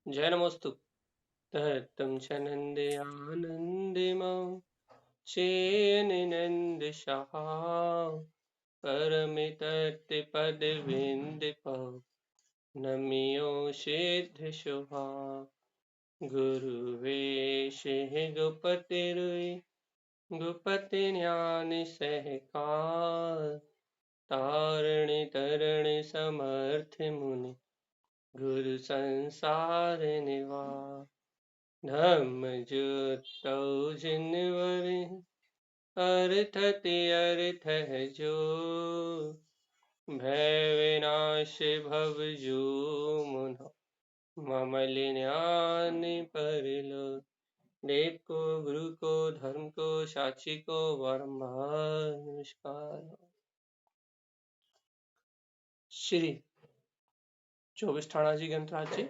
जय नमोस्तु। तत्तं च नन्द्यानन्दिमं चेन्नन्दशः परमितत्पदविन्दिपौ नमियो सिद्धशुभा गुरुवेशिः गुपतिरुयि गुपतिज्ञानि सहकार तारिणि तरणि समर्थ मुनि गुरु संसार निवार धम्म जुटौ जिनवरे अर्थति अर्थ है जो भय विनाश भव जो मुन मम लिन्यानि परिलो देव को गुरु को धर्म को साक्षी को बारंबार नमस्कार। श्री 24 ठाणा जी ग्रंथराज जी।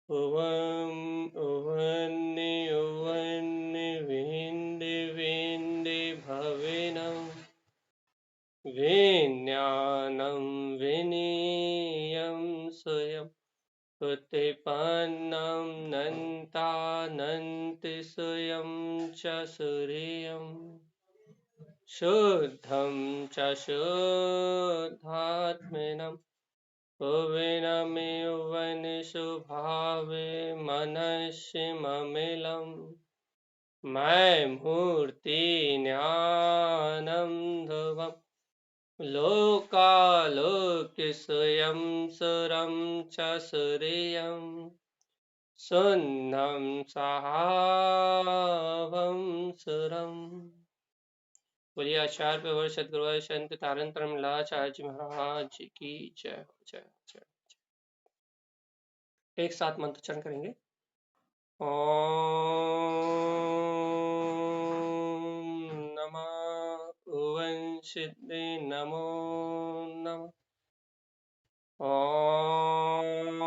ओवम ओवन्नि ओवन्नि विंदि विंदि भविनं विज्ञानं विनीयं स्वयं उत्पन्नं नन्तानन्ति स्वयं च सूर्यं शुद्धं च शुद्धात्मनं भुवनमिवन स्वभावे मनस्सिममिलं मैं मूर्ति ज्ञानं ध्रुवम् लोकालोक्य स्वयं सुरं च सूर्यं सुन्नं सहावं सुरम्। बोलिए आचार्य प्रवर सदगुरु संत तारंतरम लाचार्य जी महाराज की जय हो जय जय। एक साथ मंत्रोच्चारण करेंगे। ओम नमः ओवं सिद्धि नमो नमः। ओम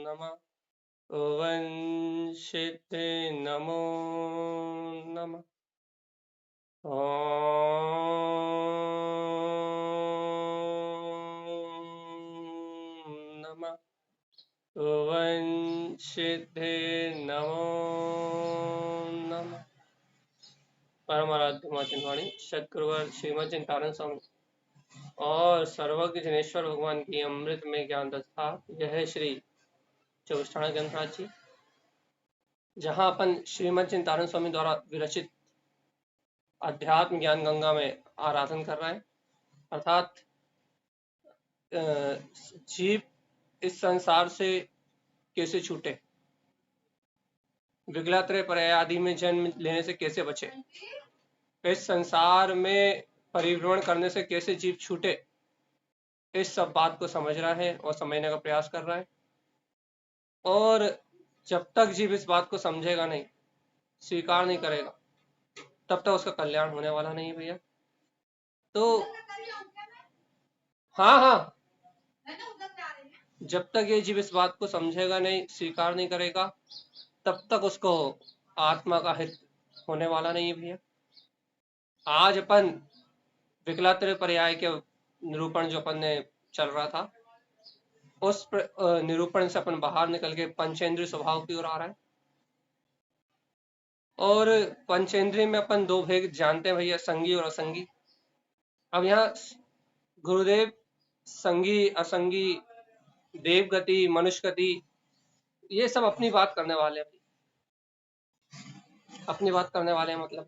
नमः ओवं सिद्धि नमो नमः। ओम नमः ओवं सिद्धि नमो नमः। परम आराध्य मां चिंतवाणी सदगुरुवर श्रीमद चिंतारण स्वामी और सर्वज्ञ जनेश्वर भगवान की अमृत में ज्ञान दस्ता यह श्री 24 ठाणा ग्रंथराज जी, जहां अपन श्रीमद चिंतारण स्वामी द्वारा विरचित अध्यात्म ज्ञान गंगा में आराधन कर रहे हैं। अर्थात जीव इस संसार से कैसे छूटे, विगलात्रय पर्याय आदि में जन्म लेने से कैसे बचे, इस संसार में परिभ्रमण करने से कैसे जीव छूटे, इस सब बात को समझ रहा है और समझने का प्रयास कर रहा है। और जब तक जीव इस बात को समझेगा नहीं, स्वीकार नहीं करेगा, तब तक उसका कल्याण होने वाला नहीं भैया। तो हाँ हाँ, जब तक ये जीव इस बात को समझेगा नहीं, स्वीकार नहीं करेगा, तब तक उसको आत्मा का हित होने वाला नहीं है भैया। आज अपन विकलात्रय पर्याय के निरूपण जो अपन ने चल रहा था, उस निरूपण से अपन बाहर निकल के पंचेंद्रिय स्वभाव की ओर आ रहा है। और पंचेंद्रिय में अपन दो भेद जानते हैं भैया, संगी और असंगी। अब यहाँ गुरुदेव संगी असंगी, देव गति, मनुष्य गति, ये सब अपनी बात करने वाले हैं। अपनी बात करने वाले हैं मतलब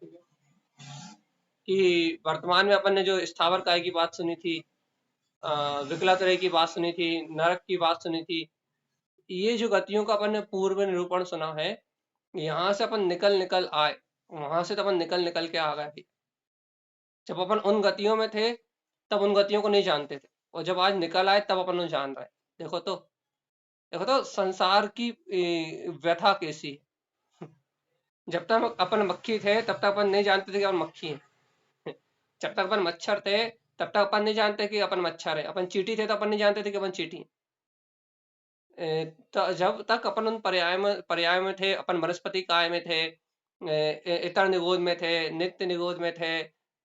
कि वर्तमान में अपन ने जो स्थावर काय की बात सुनी थी, विकलात्रय की बात सुनी थी, नरक की बात सुनी थी, ये जो गतियों का अपन ने पूर्व निरूपण सुना है, यहाँ से अपन निकल निकल आए, वहां से तो अपन निकल निकल के आ गए। जब अपन उन गतियों में थे तब उन गतियों को नहीं जानते थे, और जब आज निकल आए तब अपन जान रहे। देखो तो संसार की व्यथा कैसी है। जब तक अपन मक्खी थे तब तक अपन नहीं जानते थे कि अपन मक्खी हैं। जब तक अपन मच्छर थे तब तक अपन नहीं जानते कि अपन मच्छर है। अपन चींटी थे तो अपन नहीं जानते थे कि अपन चींटी हैं। तो जब तक अपन उन पर्याय में थे, अपन वनस्पति काय में थे, इतर निगोद में थे, नित्य निगोद में थे,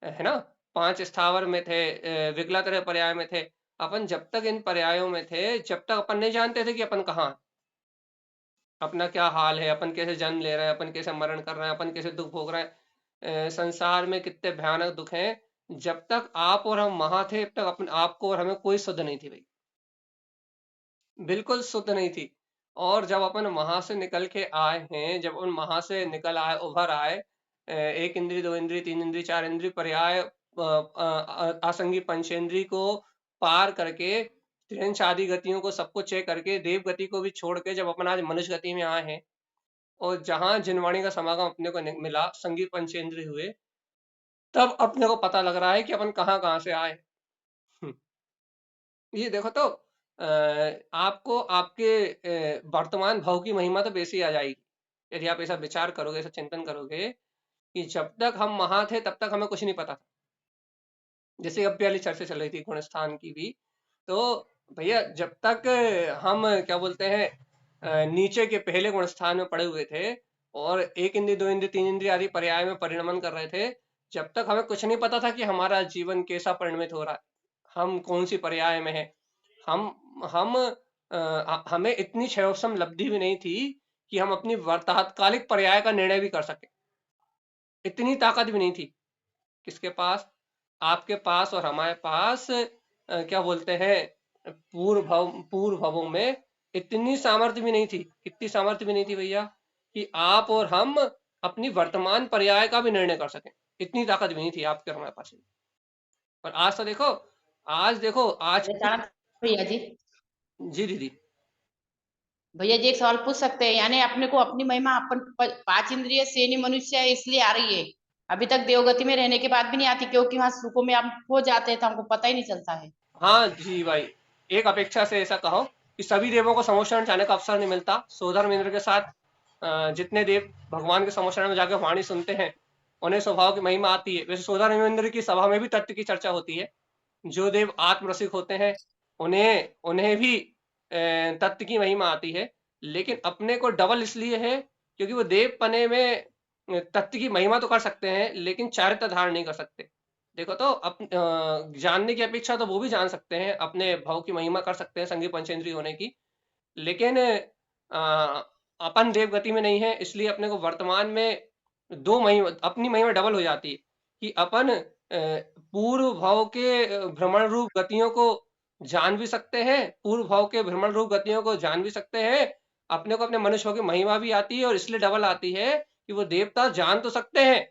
है ना, 5 स्थावर में थे, विकलात्रय पर्याय में थे। अपन जब तक इन पर्यायों में थे, जब तक अपन नहीं जानते थे कि अपन कहाँ हैं, अपना क्या हाल है, अपन कैसे जन्म ले रहे हैं, अपन कैसे मरण कर रहे हैं, अपन कैसे दुख भोग रहे हैं, संसार में कितने भयानक दुख हैं। जब तक आप और हम वहां थे, तब तक अपने आपको और हमें कोई सुध नहीं थी भाई, बिल्कुल शुद्ध नहीं थी। और जब अपन वहां से निकल के आए हैं, जब उन वहां से निकल आए, उभर आए, एक इंद्री, दो इंद्री, तीन इंद्री, चार इंद्री, पर्याय, आसंगी पंचेंद्री को पार करके, त्रिंश आदि गतियों को सबको चेक करके, देव गति को भी छोड़ के जब अपन आज मनुष्य गति में आए हैं, और जहां जिनवाणी का समागम अपने को मिला, संगी पंचेंद्री हुए, तब अपने को पता लग रहा है कि अपन कहाँ कहाँ से आए। ये देखो तो आपको आपके वर्तमान भाव की महिमा तो बेसी आ जाएगी, यदि आप ऐसा विचार करोगे, ऐसा चिंतन करोगे कि जब तक हम वहां थे तब तक हमें कुछ नहीं पता था। जैसे अब वाली चर्चा चल रही थी गुणस्थान की भी, तो भैया जब तक हम क्या बोलते हैं, नीचे के पहले गुणस्थान में पड़े हुए थे और एक इंद्री, दो इंद्री, तीन इंद्री आदि पर्याय में परिणमन कर रहे थे, जब तक हमें कुछ नहीं पता था कि हमारा जीवन कैसा परिणमित हो रहा है, हम कौन सी पर्याय में है। हम हमें इतनी क्षयोत्सम लब्धि भी नहीं थी कि हम अपनी तात्कालिक पर्याय का निर्णय भी कर सके, इतनी ताकत भी नहीं थी किसके पास, आपके पास और हमारे पास। क्या बोलते हैं, पूर्व भवों में इतनी सामर्थ्य भी नहीं थी, कितनी सामर्थ्य भी नहीं थी भैया, कि आप और हम अपनी वर्तमान पर्याय का भी निर्णय कर सकें, इतनी ताकत भी नहीं थी आपके और हमारे पास। और आज तो देखो, आज भैया जी, जी दीदी, भैया जी एक सवाल पूछ सकते हैं? यानी अपने को अपनी महिमा अपन पांच इंद्रिय सेनी मनुष्य है इसलिए आ रही है, अभी तक देवगति में रहने के बाद भी नहीं आती, क्योंकि वहां सुखों में हम खो जाते हैं तो हमको पता ही नहीं चलता है। हाँ जी भाई, एक अपेक्षा से ऐसा कहो कि सभी देवों को समोषण जाने का अवसर नहीं मिलता। सोधर्म इंद्र के साथ जितने देव भगवान के समोषण में जाकर वाणी सुनते हैं, उन्हें स्वभाव की महिमा आती है। वैसे सोधर्म इंद्र की सभा में भी तत्व की चर्चा होती है। जो देव आत्मरसिक होते हैं, उन्हें उन्हें भी तत्व की महिमा आती है। लेकिन अपने को डबल इसलिए है क्योंकि वो देव पने में तत्व की महिमा तो कर सकते हैं, लेकिन चारित्र धारण नहीं कर सकते। देखो तो जानने की अपेक्षा तो वो भी जान सकते हैं, अपने भाव की महिमा कर सकते हैं संगी पंचेंद्रिय होने की, लेकिन अपन देव गति में नहीं है, इसलिए अपने को वर्तमान में दो महिमा, अपनी महिमा डबल हो जाती है कि अपन पूर्व भाव के भ्रमण रूप गतियों को जान भी सकते हैं, पूर्व भाव के भ्रमण रूप गतियों को जान भी सकते हैं, अपने को अपने मनुष्य की महिमा भी आती है, और इसलिए डबल आती है कि वो देवता जान तो सकते हैं,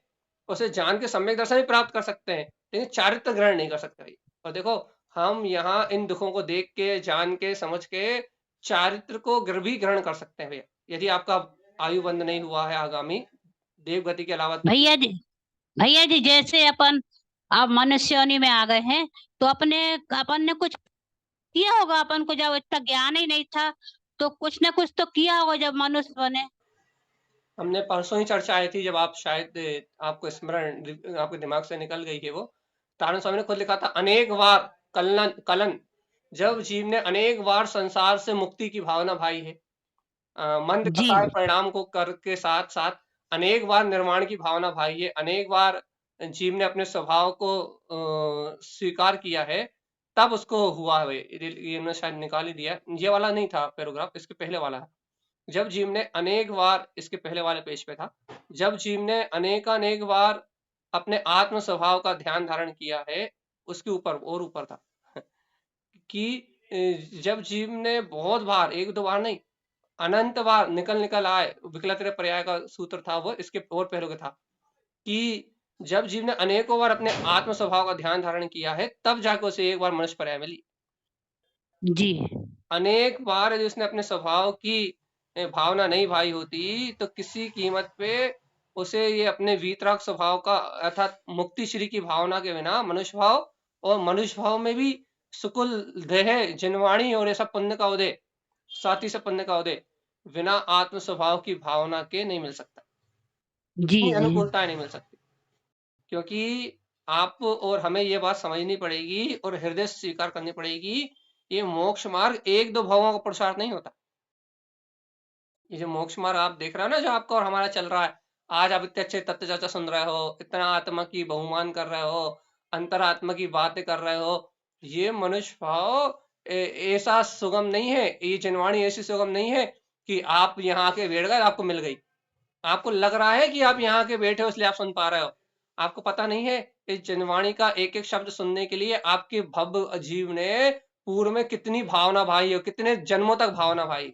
उसे जान के सम्यक दर्शन भी प्राप्त कर सकते हैं, लेकिन चारित्र ग्रहण नहीं कर सकते भाई। और देखो, हम यहाँ इन दुखों को देख के, जान के, समझ के चारित्र को भी ग्रहण कर सकते हैं भैया, यदि आपका आयु बंद नहीं हुआ है आगामी देव गति के अलावा। भैया जी जैसे अपन अब मनुष्य योनि में आ गए हैं, तो अपन ने कुछ किया होगा, अपन को जब इतना ज्ञान ही नहीं था तो कुछ ना कुछ तो किया होगा जब मनुष्य बने। हमने परसों ही चर्चा आई थी, जब आप शायद आपको स्मरण आपके दिमाग से निकल गई है वो, तारण स्वामी ने खुद लिखा था, अनेक बार कलन जब जीव ने अनेक बार संसार से मुक्ति की भावना भाई है, मंद जी कसाय परिणाम को कर के साथ साथ अनेक बार निर्माण की भावना भाई है, अनेक बार जीव ने अपने स्वभाव को स्वीकार किया है, तब उसको हुआ है। ये मैं शायद निकाल ही दिया, ये वाला नहीं था पैराग्राफ, इसके पहले वाला है। जब जीव ने अनेक बार, इसके पहले वाले पेज पे था, जब जीव ने अनेक बार अपने आत्म स्वभाव का ध्यान धारण किया है, उसके ऊपर और ऊपर था कि जब जीव ने बहुत बार, एक दो बार नहीं, अनंत बार निकल निकल आए, विकलत्र पर्याय का सूत्र था वो, इसके और पहलू का था कि जब जीव ने अनेकों बार अपने आत्म स्वभाव का ध्यान धारण किया है, तब जाकर उसे एक बार मनुष्य पर्याय मिली। जी अनेक बार यदि उसने अपने स्वभाव की भावना नहीं भाई होती, तो किसी कीमत पे उसे ये अपने वीतराग स्वभाव का अर्थात मुक्ति श्री की भावना के बिना मनुष्य भाव, और मनुष्य भाव में भी सुकुल देह जिनवाणी और ऐसा पुण्य का उदय, साथी से पुण्य का उदय बिना आत्म स्वभाव की भावना के नहीं मिल सकता, जी इतनी जी अनुकूलताएं नहीं मिल सकती। क्योंकि आप और हमें ये बात समझनी पड़ेगी और हृदय से स्वीकार करनी पड़ेगी, ये मोक्ष मार्ग एक दो भावों का पुरुषार्थ नहीं होता। ये जो मोक्ष मार्ग आप देख रहे हो ना, जो आपका और हमारा चल रहा है, आज आप इतने अच्छे तत्व चर्चा सुन रहे हो, इतना आत्मा की बहुमान कर रहे हो, अंतरात्मा की बातें कर रहे हो, ये मनुष्य भाव ऐसा सुगम नहीं है, ये जिनवाणी ऐसी सुगम नहीं है कि आप यहाँ आके बैठ गए आपको मिल गई। आपको लग रहा है कि आप यहाँ के बैठे हो इसलिए आप सुन पा रहे हो। आपको पता नहीं है इस जनवाणी का एक एक शब्द सुनने के लिए आपके भव जीव ने पूर्व में कितनी भावना भाई हो, कितने जन्मों तक भावना भाई।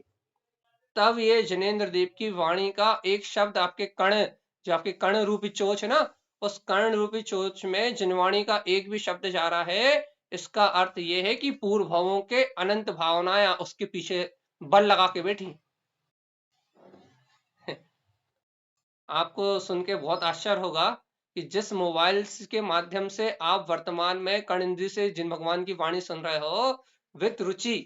तब ये जनेन्द्र देव की वाणी का एक शब्द आपके कण, जो आपके कण रूपी चोच है ना, उस कर्ण रूपी चोच में जनवाणी का एक भी शब्द जा रहा है, इसका अर्थ ये है कि पूर्व भवों के अनंत भावनाएं उसके पीछे बल लगा के बैठी। आपको सुन के बहुत आश्चर्य होगा कि जिस मोबाइल के माध्यम से आप वर्तमान में कर्ण इंद्री से जिन भगवान की वाणी सुन रहे हो विद रुचि,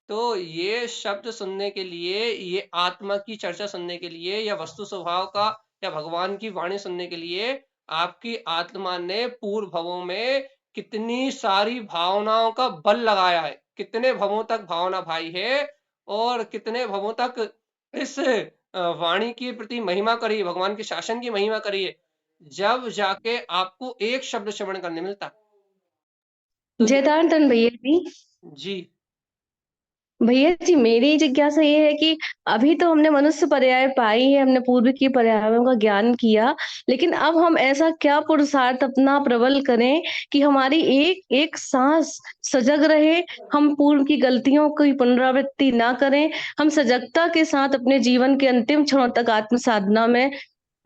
तो ये शब्द सुनने के लिए, ये आत्मा की चर्चा सुनने के लिए, या वस्तु स्वभाव का या भगवान की वाणी सुनने के लिए आपकी आत्मा ने पूर्व भवों में कितनी सारी भावनाओं का बल लगाया है, कितने भवों तक भावना भाई है, और कितने भवों तक इस वाणी के प्रति महिमा करिए, भगवान के शासन की महिमा करिए, जब जाके आपको एक शब्द श्रवण करने मिलता। तो जयतारण भैया जी जी मेरी जिज्ञासा ये है कि अभी तो हमने मनुष्य पर्याय पाई है, हमने पूर्व की पर्यायों का ज्ञान किया, लेकिन अब हम ऐसा क्या पुरुषार्थ अपना प्रबल करें कि हमारी एक एक सांस सजग रहे, हम पूर्व की गलतियों की पुनरावृत्ति ना करें, हम सजगता के साथ अपने जीवन के अंतिम क्षणों तक आत्म साधना में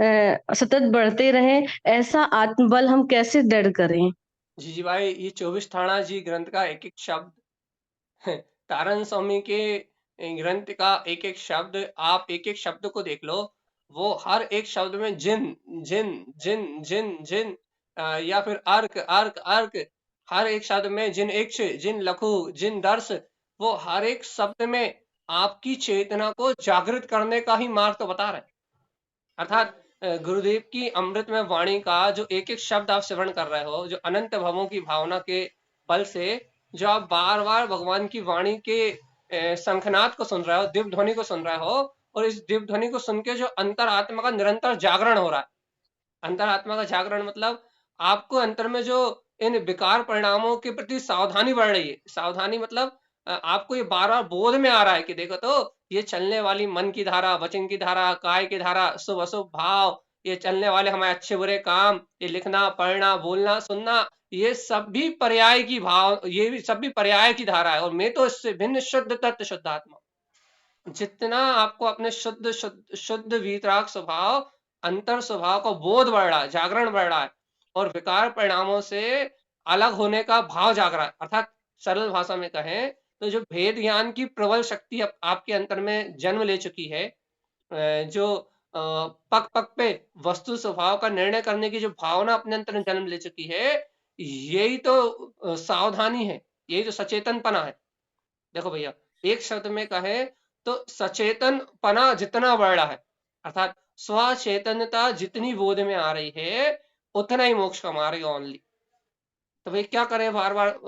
सतत बढ़ते रहें। ऐसा आत्मबल हम कैसे दृढ़ करें? जी भाई, ये 24 थाना जी ग्रंथ का एक एक शब्द, तारण स्वामी के ग्रंथ का एक एक शब्द, आप एक एक शब्द को देख लो, वो हर एक शब्द में जिन जिन जिन जिन जिन या फिर अर्क अर्क अर्क, हर एक शब्द में जिन इक्ष, जिन लघु, जिन दर्श, वो हर एक शब्द में आपकी चेतना को जागृत करने का ही मार्ग तो बता रहे हैं। अर्थात गुरुदेव की अमृत में वाणी का जो एक एक शब्द आप श्रवण कर रहे हो, जो अनंत भवों की भावना के बल से, जो आप बार बार भगवान की वाणी के शंखनाद को सुन रहे हो, दिव्य ध्वनि को सुन रहे हो, और इस दिव्य ध्वनि को सुन के जो अंतर आत्मा का निरंतर जागरण हो रहा है, अंतर आत्मा का जागरण मतलब आपको अंतर में जो इन विकार परिणामों के प्रति सावधानी बढ़ रही है। सावधानी मतलब आपको ये बार बार बोध में आ रहा है कि देखो तो ये चलने वाली मन की धारा, वचन की धारा, काय की धारा, शुभ अशुभ भाव, ये चलने वाले हमारे अच्छे बुरे काम, ये लिखना पढ़ना बोलना सुनना, ये सब भी पर्याय की भाव, ये भी सब भी पर्याय की धारा है, और मैं तो इससे भिन्न शुद्ध तत्व शुद्ध आत्मा। जितना आपको अपने शुद्ध शुद्ध शुद्ध वीतराग स्वभाव, अंतर स्वभाव का बोध बढ़ रहा है, जागरण बढ़ रहा है, और विकार परिणामों से अलग होने का भाव जाग रहा है। अर्थात सरल भाषा में कहें तो जो भेद ज्ञान की प्रबल शक्ति आपके अंतर में जन्म ले चुकी है, जो पक पक पे वस्तु स्वभाव का निर्णय करने की जो भावना अपने अंतर में जन्म ले चुकी है, यही तो सावधानी है, यही तो सचेतनपना है। देखो भैया, एक शब्द में कहे तो सचेतनपना जितना बढ़ रहा है, अर्थात स्वचेतनता जितनी बोध में आ रही है, उतना ही मोक्ष कमा रही है ओनली। तो भाई क्या करें बार बार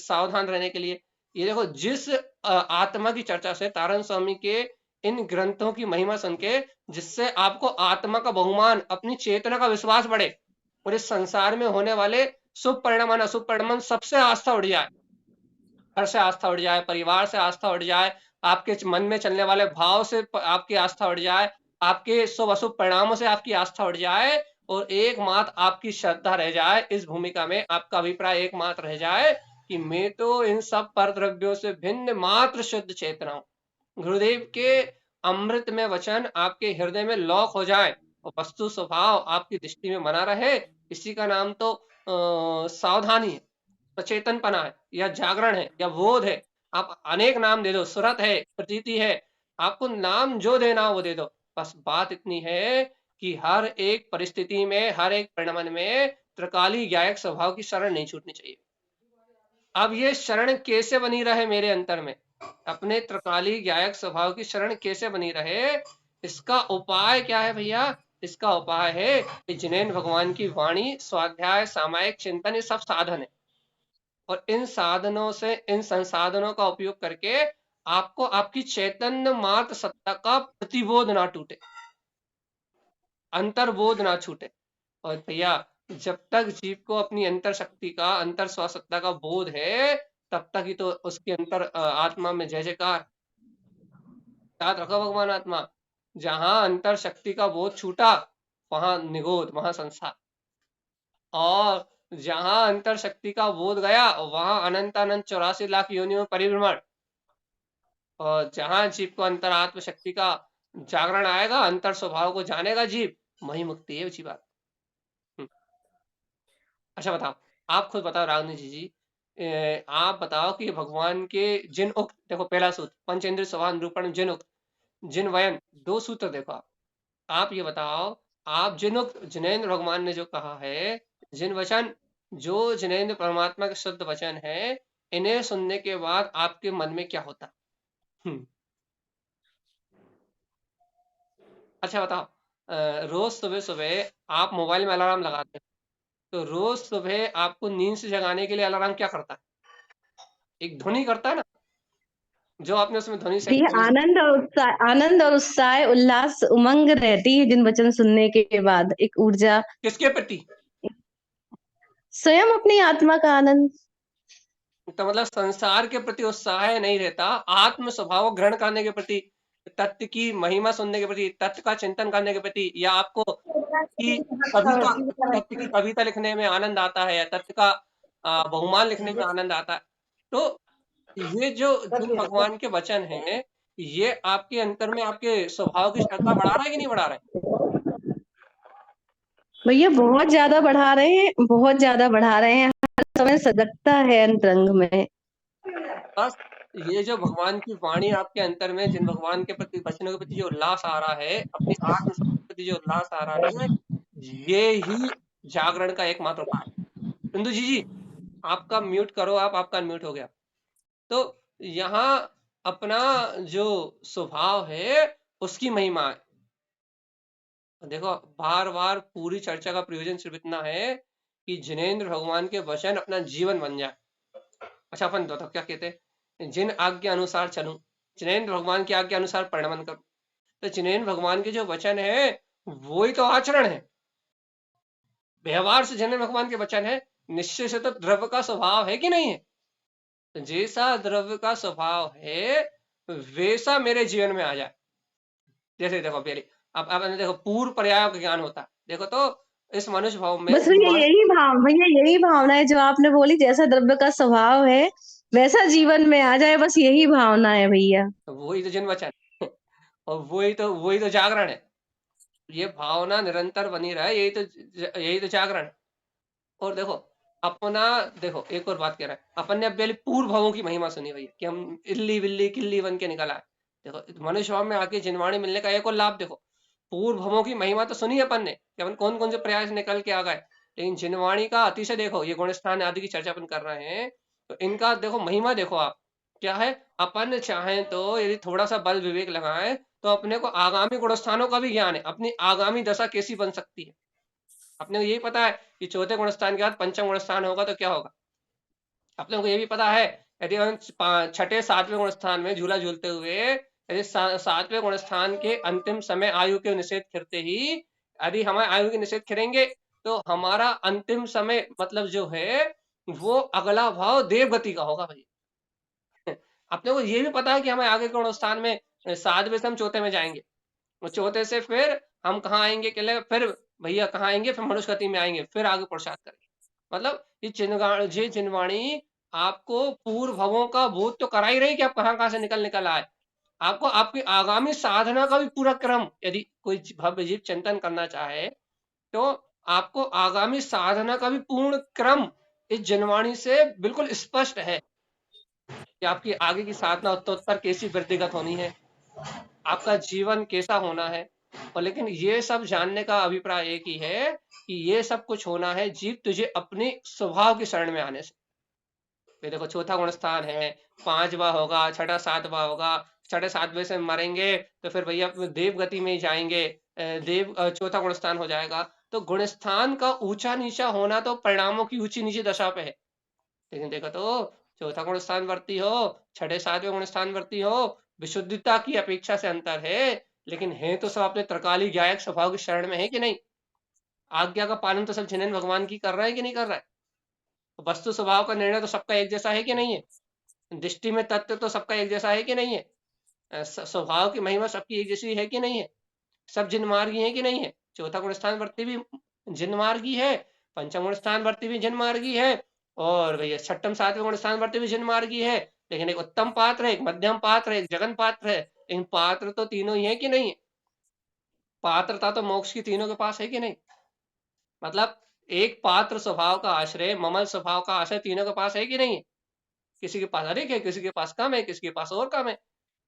सावधान रहने के लिए? ये देखो, जिस आत्मा की चर्चा से तारण स्वामी के इन ग्रंथों की महिमा सुन के, जिससे आपको आत्मा का बहुमान, अपनी चेतना का विश्वास बढ़े, और इस संसार में होने वाले शुभ परिणाम अशुभ परिणाम सबसे आस्था उड़ जाए, घर से आस्था उड़ जाए, परिवार से आस्था उड़ जाए, आपके मन में चलने वाले भाव से आपकी आस्था उड़ जाए, आपके शुभ अशुभ परिणामों से आपकी आस्था उड़ जाए, और एकमात्र आपकी श्रद्धा रह जाए, इस भूमिका में आपका अभिप्राय एकमात्र रह जाए कि मैं तो इन सब पर द्रव्यों से भिन्न मात्र शुद्ध चेतना हूं। गुरुदेव के अमृत में वचन आपके हृदय में लॉक हो जाए, और वस्तु स्वभाव आपकी दृष्टि में बना रहे, इसी का नाम तो सावधानी है, सचेतनपना है, या जागरण है, या बोध है। आप अनेक नाम दे दो, सुरत है, प्रतीति है, आपको नाम जो देना वो दे दो, बस बात इतनी है कि हर एक परिस्थिति में, हर एक परिणमन में त्रिकाली गायक स्वभाव की शरण नहीं छूटनी चाहिए। अब ये शरण कैसे बनी रहे मेरे अंतर में, अपने त्रिकाली गायक स्वभाव की शरण कैसे बनी रहे, इसका उपाय क्या है भैया? इसका उपाय है कि जिनेन्द्र भगवान की वाणी, स्वाध्याय, सामायिक चिंतन, ये सब साधन है, और इन साधनों से, इन संसाधनों का उपयोग करके आपको आपकी चैतन्य मात्र सत्ता का प्रतिबोध ना टूटे, अंतर्बोध ना छूटे। और भैया जब तक जीव को अपनी अंतर शक्ति का, अंतर स्वासत्ता का बोध है, तब तक ही तो उसके अंतर आत्मा में जय जयकार। याद रखो भगवान आत्मा, जहां अंतर शक्ति का बोध छूटा वहां निगोद, वहां संसार, और जहां अंतर शक्ति का बोध गया वहां अनंत अनंत 84 लाख योनियों में परिभ्रमण। और जहां जीव को अंतर आत्म शक्ति का जागरण आएगा, अंतर स्वभाव को जानेगा जीव, वही मुक्ति है, अच्छी बात। अच्छा बताओ, आप खुद बताओ रागनी जी, आप बताओ कि भगवान के जिन उक्त, देखो पहला सूत्र पंचेंद्रिय स्वभाव निरूपण, जिन उक्त, जिन वयन, 2 सूत्र देखो आप ये बताओ, आप जिन उक्त जिनेंद्र भगवान ने जो कहा है, जिन वचन जो जिनेंद्र परमात्मा के शुद्ध वचन है, इन्हें सुनने के बाद आपके मन में क्या होता? अच्छा बताओ, रोज सुबह सुबह आप मोबाइल में अलार्म लगाते हैं, तो रोज सुबह आपको नींद से जगाने के लिए अलार्म क्या करता है? एक ध्वनि करता है ना, जो आपने उसमें ध्वनि सेट भैया करी। आनंद और उत्साह, उल्लास, उमंग रहती है जिन वचन सुनने के बाद, एक ऊर्जा, किसके प्रति? स्वयं अपनी आत्मा का आनंद। तो मतलब संसार के प्रति उत्साह नहीं रहता, आत्म स्वभाव ग्रहण करने के प्रति, तत्व की महिमा सुनने के प्रति, तत्व का चिंतन करने के प्रति, या आपको कि कविता, तत्व की कविता लिखने में आनंद आता है, या तत्व का बहुमान लिखने में आनंद आता है। तो ये जो जिन भगवान के वचन हैं, ये आपके अंतर में आपके स्वभाव की श्रद्धा बढ़ा रहा है कि नहीं बढ़ा रहा है? भैया बहुत ज्यादा बढ़ा रहे हैं, बहुत ज्यादा बढ़ा रहे हैं, हर समय सजगता है अंतरंग में। बस ये जो भगवान की वाणी आपके अंतर में, जिन भगवान के प्रति वचनों के प्रति जो उल्लास आ रहा है, अपनी आत्म के प्रति जो उल्लास आ रहा है, ये ही जागरण का एकमात्र उपाय। इंदु जी आपका म्यूट करो, आपका अनम्यूट हो गया। तो यहाँ अपना जो स्वभाव है उसकी महिमा है। देखो बार बार पूरी चर्चा का प्रयोजन सिर्फ इतना है कि जिनेंद्र भगवान के वचन अपना जीवन बन जाए। अच्छा अपन बताओ क्या कहते हैं, जिन आज्ञा अनुसार चलूं, जिनेंद्र भगवान की आज्ञा अनुसार परिणमन करूं। तो जिनेंद्र भगवान के जो वचन है वो ही तो आचरण है, व्यवहार से जिनेंद्र भगवान के वचन है। निश्चय से तो द्रव्य का स्वभाव है कि नहीं है? तो जैसा द्रव्य का स्वभाव है वैसा मेरे जीवन में आ जाए। जैसे देखो पहले अब देखो पूर्व पर्याय का ज्ञान होता है, देखो तो इस मनुष्य भाव में बस भैया यही भावना है जो आपने बोली, जैसा द्रव्य का स्वभाव है वैसा जीवन में आ जाए, बस यही भावना है भैया। वही तो जिन वचन और वही तो जागरण है। ये भावना निरंतर बनी रहे, यही तो जागरण। और देखो अपना, देखो एक और बात कह रहा है, अपन ने अब पहले पूर्व भावों की महिमा सुनी भैया कि हम इल्ली बिल्ली किल्ली बन के निकल आए। देखो मनुष्य भाव में आके जिनवाणी मिलने का एक और लाभ देखो, पूर्व भावों की महिमा तो सुनी अपन ने कि अपन कौन कौन से प्रयास निकल के आ गए, लेकिन जिनवाणी का अतिशय देखो, ये गुणस्थान आदि की चर्चा अपन कर रहे हैं, तो इनका देखो महिमा देखो आप क्या है। अपन चाहें तो यदि थोड़ा सा बल विवेक लगाएं तो अपने को आगामी गुणस्थानों का भी ज्ञान है, अपनी आगामी दशा कैसी बन सकती है। अपने को यही पता है कि चौथे गुणस्थान के बाद पंचम गुणस्थान होगा तो क्या होगा। अपने को ये भी पता है यदि हम छठे सातवें गुणस्थान में झूला झूलते हुए यदि सातवें गुणस्थान के अंतिम समय आयु के निषेध खिरते ही यदि हमारे आयु के निषेध खिरेंगे तो हमारा अंतिम समय मतलब जो है वो अगला भाव देवगति का होगा भाई। अपने को ये भी पता है कि हमें आगे के गुणस्थान में 7वें से हम चौथे में जाएंगे, चौथे से फिर हम कहाँ आएंगे के लिए, फिर भैया कहाँ आएंगे, फिर मनुष्य गति में आएंगे, फिर आगे पुरुषार्थ करेंगे। मतलब ये जिनवाणी आपको पूर्व भवों का बोध तो करा ही रही कि आप कहाँ से निकल आए, आपको आपकी आगामी साधना का भी पूरा क्रम, यदि कोई भव्य जीव चिंतन करना चाहे तो आपको आगामी साधना का भी पूर्ण क्रम इस जिनवाणी से बिल्कुल स्पष्ट है कि आपकी आगे की साधना उत्तरोत्तर कैसी वृद्धिगत होनी है, आपका जीवन कैसा होना है। और लेकिन ये सब जानने का अभिप्राय एक ही है कि ये सब कुछ होना है जीव तुझे अपने स्वभाव की शरण में आने से। फिर देखो चौथा गुणस्थान है, 5वां होगा, छठा 7वां होगा, छठे 7वें से मरेंगे तो फिर भैया देव गति में ही जाएंगे, चौथा गुणस्थान हो जाएगा। तो गुणस्थान का ऊंचा नीचा होना तो परिणामों की ऊंची नीची दशा पे है, लेकिन देखो तो चौथा गुणस्थान वर्ती हो, छठे 7वें गुणस्थान वर्ती हो, विशुद्धता की अपेक्षा से अंतर है, लेकिन है तो सब अपने त्रकाली गायक स्वभाव की शरण में है कि नहीं। आज्ञा का पालन तो सब जिनेन भगवान की कर रहा है कि नहीं कर रहा है? वस्तु स्वभाव का निर्णय तो सबका एक जैसा है कि नहीं है? दृष्टि में तत्व तो सबका एक जैसा है कि नहीं है? स्वभाव की महिमा सबकी एक जैसी है कि नहीं है? सब जिनमार्गी है कि नहीं है? चौथा गुण स्थान वर्ती भी जिनमार्गी है, पंचम गुण स्थान वर्ती भी जिनमार्गी है, और भैया छठम सातवें गुण स्थान वर्ती भी जिनमार्गी है। लेकिन एक उत्तम पात्र है, एक मध्यम पात्र है, एक जगन पात्र है। लेकिन पात्र तो तीनों ही है कि नहीं है? पात्रता तो मोक्ष की तीनों के पास है कि नहीं? मतलब एक पात्र स्वभाव का आश्रय, ममल स्वभाव का आश्रय तीनों के पास है कि नहीं है? किसी के पास अधिक है, किसी के पास कम है, किसी के पास और कम है,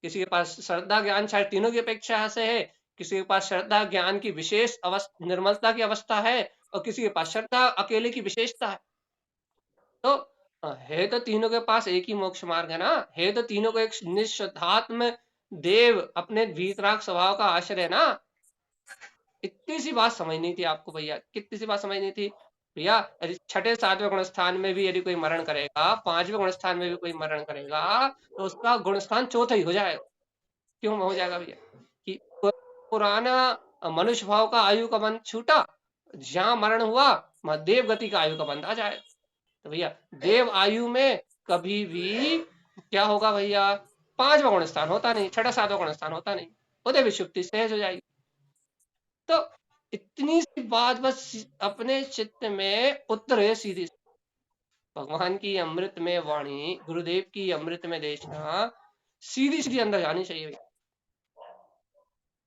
किसी के पास श्रद्धा ज्ञान शायद तीनों की अपेक्षा से है, किसी के पास श्रद्धा ज्ञान की विशेष अवस्था, निर्मलता की अवस्था है, और किसी के पास श्रद्धा अकेले की विशेषता है। तो है तो तीनों के पास एक ही मोक्ष मार्ग है ना, है तो तीनों को एक निश्शुद्धात्म देव अपने वीतराग स्वभाव का आश्रय है ना। इतनी सी बात समझनी थी आपको भैया, कितनी सी बात समझनी थी भैया। यदि छठे सातवें गुण स्थान में भी यदि कोई मरण करेगा, पांचवें गुण स्थान में भी कोई मरण करेगा, तो उसका गुण स्थान चौथा ही हो जाएगा। क्यों हो जाएगा भैया? कि पुराना मनुष्य भाव का आयु का बंध छूटा, जहां मरण हुआ वहां देव गति का आयु का बंध आ जाएगा। तो भैया देव आयु में कभी भी क्या होगा भैया? पांचवा गुण स्थान होता नहीं, छठा सातवा गुण स्थान होता नहीं, उदय विषुप्ति सहज हो जाएगी। तो इतनी सी बात बस अपने चित्त में उतरे सीधी। भगवान की अमृत में वाणी, गुरुदेव की अमृत में देशना सीधी सीधी अंदर जानी चाहिए।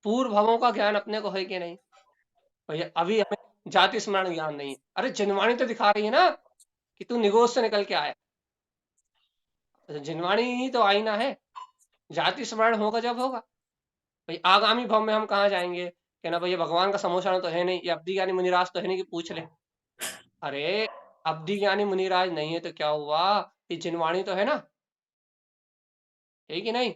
पूर्व भवों का ज्ञान अपने को है कि नहीं भैया? अभी हमें जाति स्मरण ज्ञान नहीं है। अरे जिनवाणी तो दिखा रही है ना कि तू निगोज से निकल के आया, जिनवाणी ही तो आईना है। जाति स्मरण होगा जब होगा भाई। आगामी भव में हम कहाँ जाएंगे? कहना भैया भगवान का समोषण तो है नहीं, ये अब्दी ज्ञानी मुनिराज तो है नहीं कि पूछ ले। अरे अब्दी ज्ञानी मुनिराज नहीं है तो क्या हुआ? ये जिनवाणी तो है ना, है कि नहीं?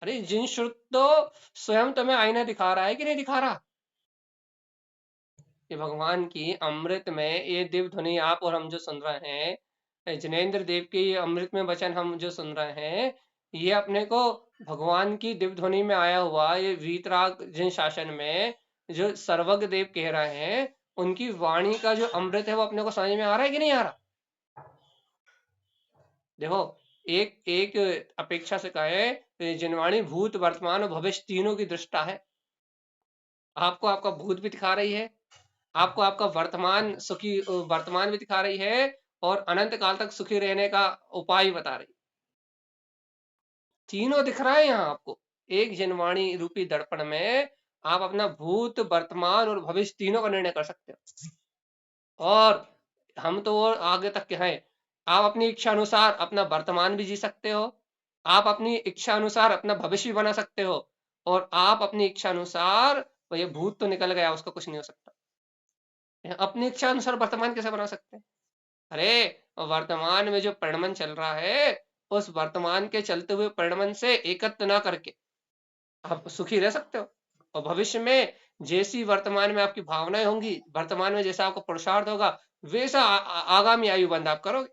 अरे जिन श्रुत तो स्वयं तुम्हें आईना दिखा रहा है कि नहीं दिखा रहा? ये भगवान की अमृत में ये दिव्य ध्वनि आप और हम जो सुन रहे हैं, जिनेंद्र देव के ये अमृत में वचन हम जो सुन रहे हैं, ये अपने को भगवान की दिव्य ध्वनि में आया हुआ ये वीतराग जिन शासन में जो सर्वज्ञ देव कह रहे हैं, उनकी वाणी का जो अमृत है वो अपने को समझ में आ रहा है कि नहीं आ रहा? देखो एक एक अपेक्षा से कहे तो जिनवाणी भूत वर्तमान और भविष्य तीनों की दृष्टा है। आपको आपका भूत भी दिखा रही है, आपको आपका वर्तमान सुखी वर्तमान भी दिखा रही है, और अनंत काल तक सुखी रहने का उपाय बता रही। तीनों दिख रहा है यहाँ आपको एक जिनवाणी रूपी दर्पण में। आप अपना भूत वर्तमान और भविष्य तीनों का निर्णय कर सकते हो। और हम तो और आगे तक के हैं, आप अपनी इच्छा अनुसार अपना वर्तमान भी जी सकते हो, आप अपनी इच्छा अनुसार अपना भविष्य भी बना सकते हो, और आप अपनी इच्छा अनुसार, तो ये भूत तो निकल गया उसका कुछ नहीं हो सकता, अपनी इच्छा अनुसार वर्तमान कैसे बना सकते हैं? अरे वर्तमान में जो परिणमन चल रहा है, उस वर्तमान के चलते हुए परिणमन से एकत्र ना करके आप सुखी रह सकते हो। और भविष्य में जैसी वर्तमान में आपकी भावनाएं होंगी, वर्तमान में जैसा आपका पुरुषार्थ होगा, वैसा आगामी आयु बंध आप करोगे।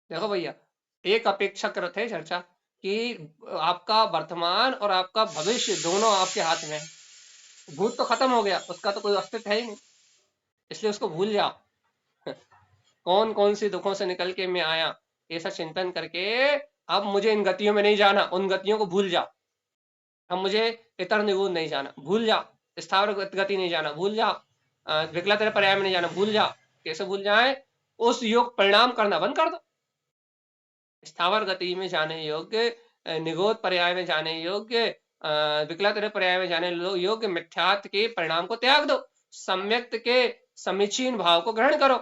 देखो भैया एक अपेक्षाकृत है चर्चा कि आपका वर्तमान और आपका भविष्य दोनों आपके हाथ में है। भूत तो खत्म हो गया, उसका तो कोई अस्तित्व है ही नहीं, इसलिए उसको भूल जाओ। कौन कौन सी दुखों से निकल के मैं आया, ऐसा चिंतन करके अब मुझे इन गतियों में नहीं जाना, उन गतियों को भूल जाओ। अब मुझे इतर निगूढ़ नहीं जाना, भूल जाओ। स्थावर गति नहीं जाना, भूल जाओ। विकलातर पर्याय में नहीं जाना, भूल जाओ। कैसे भूल जाए? उस योग परिणाम करना बंद कर दो। स्थावर गति में जाने योग्य, निगोद पर्याय में जाने योग्य, विकलातर पर्याय में जाने योग्य मिथ्यात्व के परिणाम को त्याग दो, सम्यक्त के समीचीन भाव को ग्रहण करो।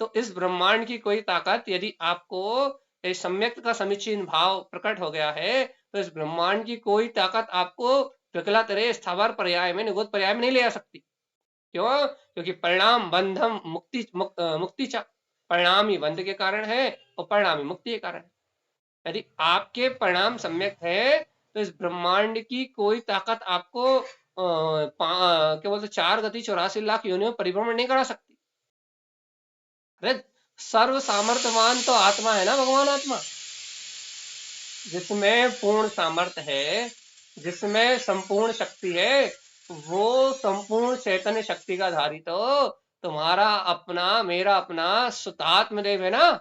तो इस ब्रह्मांड की कोई ताकत, यदि आपको इस सम्यक्त का समीचीन भाव प्रकट हो गया है, तो इस ब्रह्मांड की कोई ताकत आपको विकलातरे स्थावर पर्याय में, निगोद पर्याय में नहीं ले आ सकती। क्यों? क्योंकि परिणाम बंधम मुक्ति चा, परिणाम ही बंध के कारण है और परिणाम ही मुक्ति के कारण है। यदि आपके परिणाम सम्यक है तो इस ब्रह्मांड की कोई ताकत आपको क्या बोलते 4 गति 84 लाख योनियों में परिभ्रमण नहीं करा सकती। अरे सर्व सामर्थ्यवान तो आत्मा है ना, भगवान आत्मा, जिसमें पूर्ण सामर्थ्य है, जिसमें संपूर्ण शक्ति है, वो संपूर्ण चैतन्य शक्ति का धारी तो तुम्हारा अपना, मेरा अपना सुतात्म देव है ना।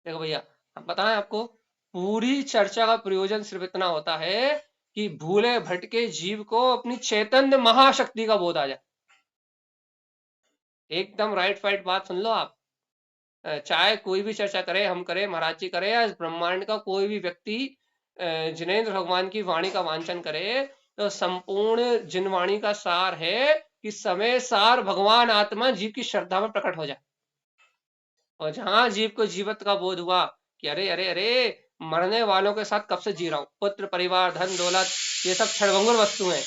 देखो भैया, हम बताएं आपको, पूरी चर्चा का प्रयोजन सिर्फ इतना होता है कि भूले भटके जीव को अपनी चैतन्य महाशक्ति का बोध आ जाए। एकदम राइट फाइट बात सुन लो आप। चाहे कोई भी चर्चा करे, हम करें, महाराज जी करे, या इस ब्रह्मांड का कोई भी व्यक्ति जिनेंद्र भगवान की वाणी का वांचन करे, तो संपूर्ण जिनवाणी का सार है कि समय सार भगवान आत्मा जीव की श्रद्धा में प्रकट हो जाए। और जहां जीव को जीवत का बोध हुआ कि अरे अरे अरे, मरने वालों के साथ कब से जी रहा हूं, पुत्र परिवार धन दौलत ये सब क्षणभंगुर वस्तु हैं,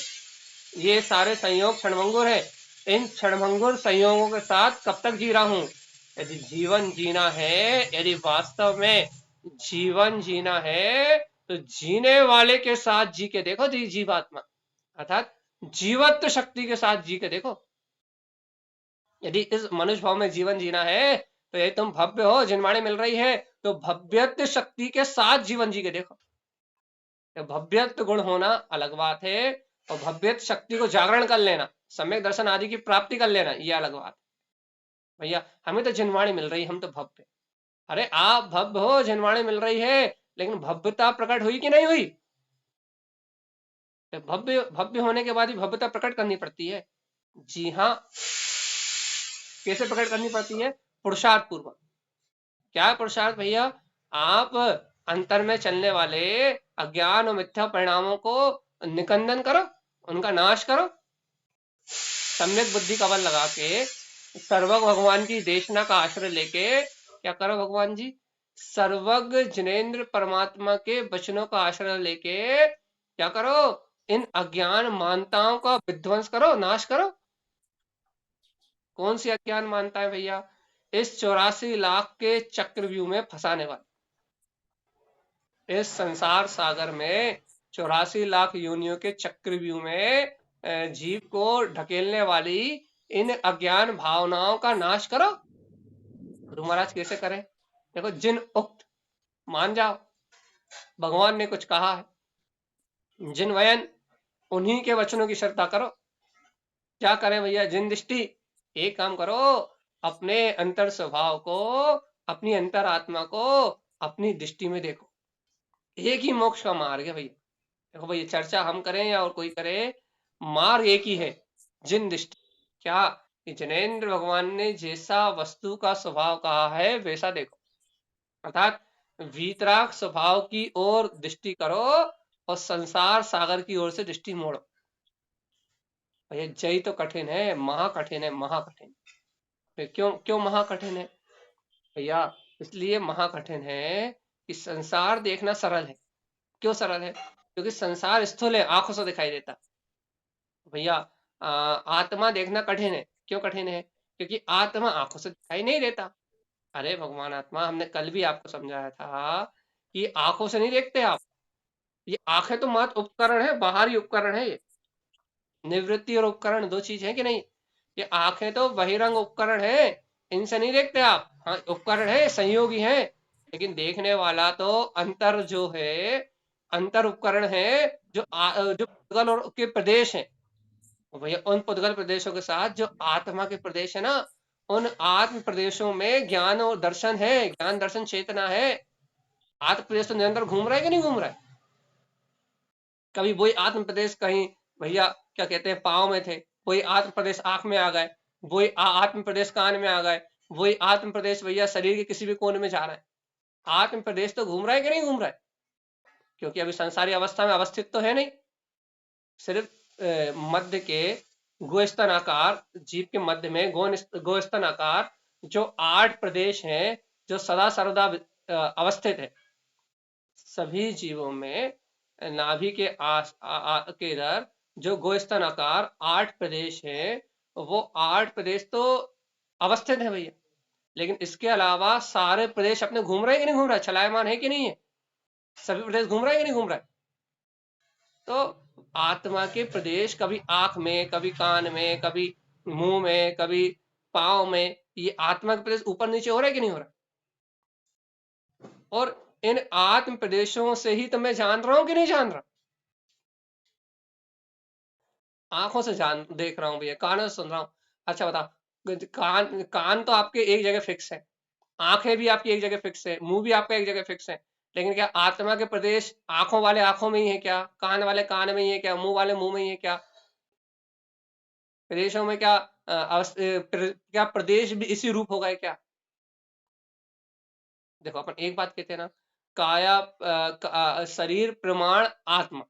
ये सारे संयोग क्षणभंगुर है, इन क्षणभंगुर संयोगों के साथ कब तक जी रहा हूं। यदि जीवन जीना है, यदि वास्तव में जीवन जीना है, तो जीने वाले के साथ जी के देखो, जीवात्मा अर्थात जीवत्व शक्ति के साथ जी के देखो। यदि इस मनुष्य भाव में जीवन जीना है, तो यदि तुम भव्य हो, जिनवाणी मिल रही है, तो भव्यत्व शक्ति के साथ जीवन जी के देखो। तो भव्यत्व गुण होना अलग बात है, और भव्यत्व शक्ति को जागरण कर लेना, सम्यक दर्शन आदि की प्राप्ति कर लेना, ये अलग बात है। भैया हमें तो जिनवाणी मिल रही, हम तो भव्य। अरे आप भव्य हो, जिनवाणी मिल रही है, लेकिन भव्यता प्रकट हुई कि नहीं हुई। तो भव्य होने के बाद ही भव्यता प्रकट करनी पड़ती है। जी हाँ, कैसे प्रकट करनी पड़ती है? पुरुषार्थ पूर्वक। क्या है पुरुषार्थ भैया? आप अंतर में चलने वाले अज्ञान और मिथ्या परिणामों को निकंदन करो, उनका नाश करो, सम्यक बुद्धि का बल लगा के, सर्वज्ञ भगवान की देशना का आश्रय लेके क्या करो भगवान जी, सर्वज्ञ जिनेंद्र परमात्मा के वचनों का आश्रय लेके क्या करो, इन अज्ञान मानताओं का विध्वंस करो, नाश करो। कौन सी अज्ञान मानता है भैया? इस 84 लाख के चक्रव्यूह में फंसाने वाले, इस संसार सागर में 84 लाख योनियों के चक्रव्यूह में जीव को ढकेलने वाली इन अज्ञान भावनाओं का नाश करो। गुरु महाराज कैसे करें? देखो, जिन उक्त मान जाओ, भगवान ने कुछ कहा है, जिन वयन उन्हीं के वचनों की श्रद्धा करो। क्या करें भैया? जिन दृष्टि, एक काम करो, अपने अंतर स्वभाव को, अपनी अंतर आत्मा को अपनी दृष्टि में देखो। एक ही मोक्ष का मार्ग है भैया। देखो भैया, चर्चा हम करें या और कोई करे, मार्ग एक ही है, जिन दृष्टि। क्या? जिनेंद्र भगवान ने जैसा वस्तु का स्वभाव कहा है वैसा देखो, अर्थात वीतराग स्वभाव की ओर दृष्टि करो और संसार सागर की ओर से दृष्टि मोड़ो। भैया जय तो कठिन है, महाकठिन है, महाकठिन। क्यों महाकठिन है भैया? इसलिए महाकठिन है कि संसार देखना सरल है। क्यों सरल है? क्योंकि संसार स्थूल है, आंखों से दिखाई देता। भैया आत्मा देखना कठिन है। क्यों कठिन है? क्योंकि आत्मा आंखों से दिखाई नहीं देता। अरे भगवान आत्मा, हमने कल भी आपको समझाया था कि आंखों से नहीं देखते आप, ये आंखें तो मात्र उपकरण है, बाहरी उपकरण है। ये निवृत्ति और उपकरण दो चीज है कि नहीं? ये आंखें तो बहिरंग उपकरण है, इनसे नहीं देखते आप। हाँ, उपकरण है, संयोगी है, लेकिन देखने वाला तो अंतर जो है, अंतर उपकरण है, जो जो पुद्गल और के प्रदेश है भैया, उन पुद्गल प्रदेशों के साथ जो आत्मा के प्रदेश है ना, उन आत्म प्रदेशों में ज्ञान और दर्शन है, ज्ञान दर्शन चेतना है। आत्म प्रदेश तो निरंतर घूम रहा है कि नहीं घूम रहा है? कभी वही आत्म प्रदेश कहीं भैया क्या कहते हैं पाँव में थे, वही आत्म प्रदेश आंख में आ गए, वही आत्म प्रदेश कान में आ गए, वही आत्म प्रदेश भैया शरीर के किसी भी कोने में जा रहा है। आत्म प्रदेश तो घूम रहा है कि नहीं घूम रहा है? क्योंकि अभी संसारी अवस्था में अवस्थित तो है नहीं, सिर्फ मध्य के गोस्तन आकार, जीव के मध्य में गोस्तन आकार जो 8 प्रदेश हैं, जो सदा सर्वदा अवस्थित है। सभी जीवों में नाभि के के इधर जो गोस्तन आकार 8 प्रदेश है, वो 8 प्रदेश तो अवस्थित है भैया, लेकिन इसके अलावा सारे प्रदेश अपने घूम रहे हैं कि नहीं घूम रहा है? चलायमान है कि नहीं है? सभी प्रदेश घूम रहे हैं कि नहीं घूम रहा है? तो आत्मा के प्रदेश कभी आंख में, कभी कान में, कभी मुंह में, कभी पांव में, ये आत्मा के प्रदेश ऊपर नीचे हो रहा है कि नहीं हो रहा? और इन आत्म प्रदेशों से ही तो मैं जान रहा हूं कि नहीं जान रहा? आंखों से जान देख रहा हूं भैया, कानों से सुन रहा हूं। अच्छा बताओ, कान कान तो आपके एक जगह फिक्स है, आंखें भी आपकी एक जगह फिक्स है, मुंह भी आपका एक जगह फिक्स है, लेकिन क्या आत्मा के प्रदेश आंखों वाले आंखों में ही है क्या? कान वाले कान में ही है क्या? मुंह वाले मुंह में ही है क्या? प्रदेशों में क्या क्या प्रदेश भी इसी रूप होगा क्या? देखो अपन एक बात कहते हैं ना, काया शरीर प्रमाण आत्मा,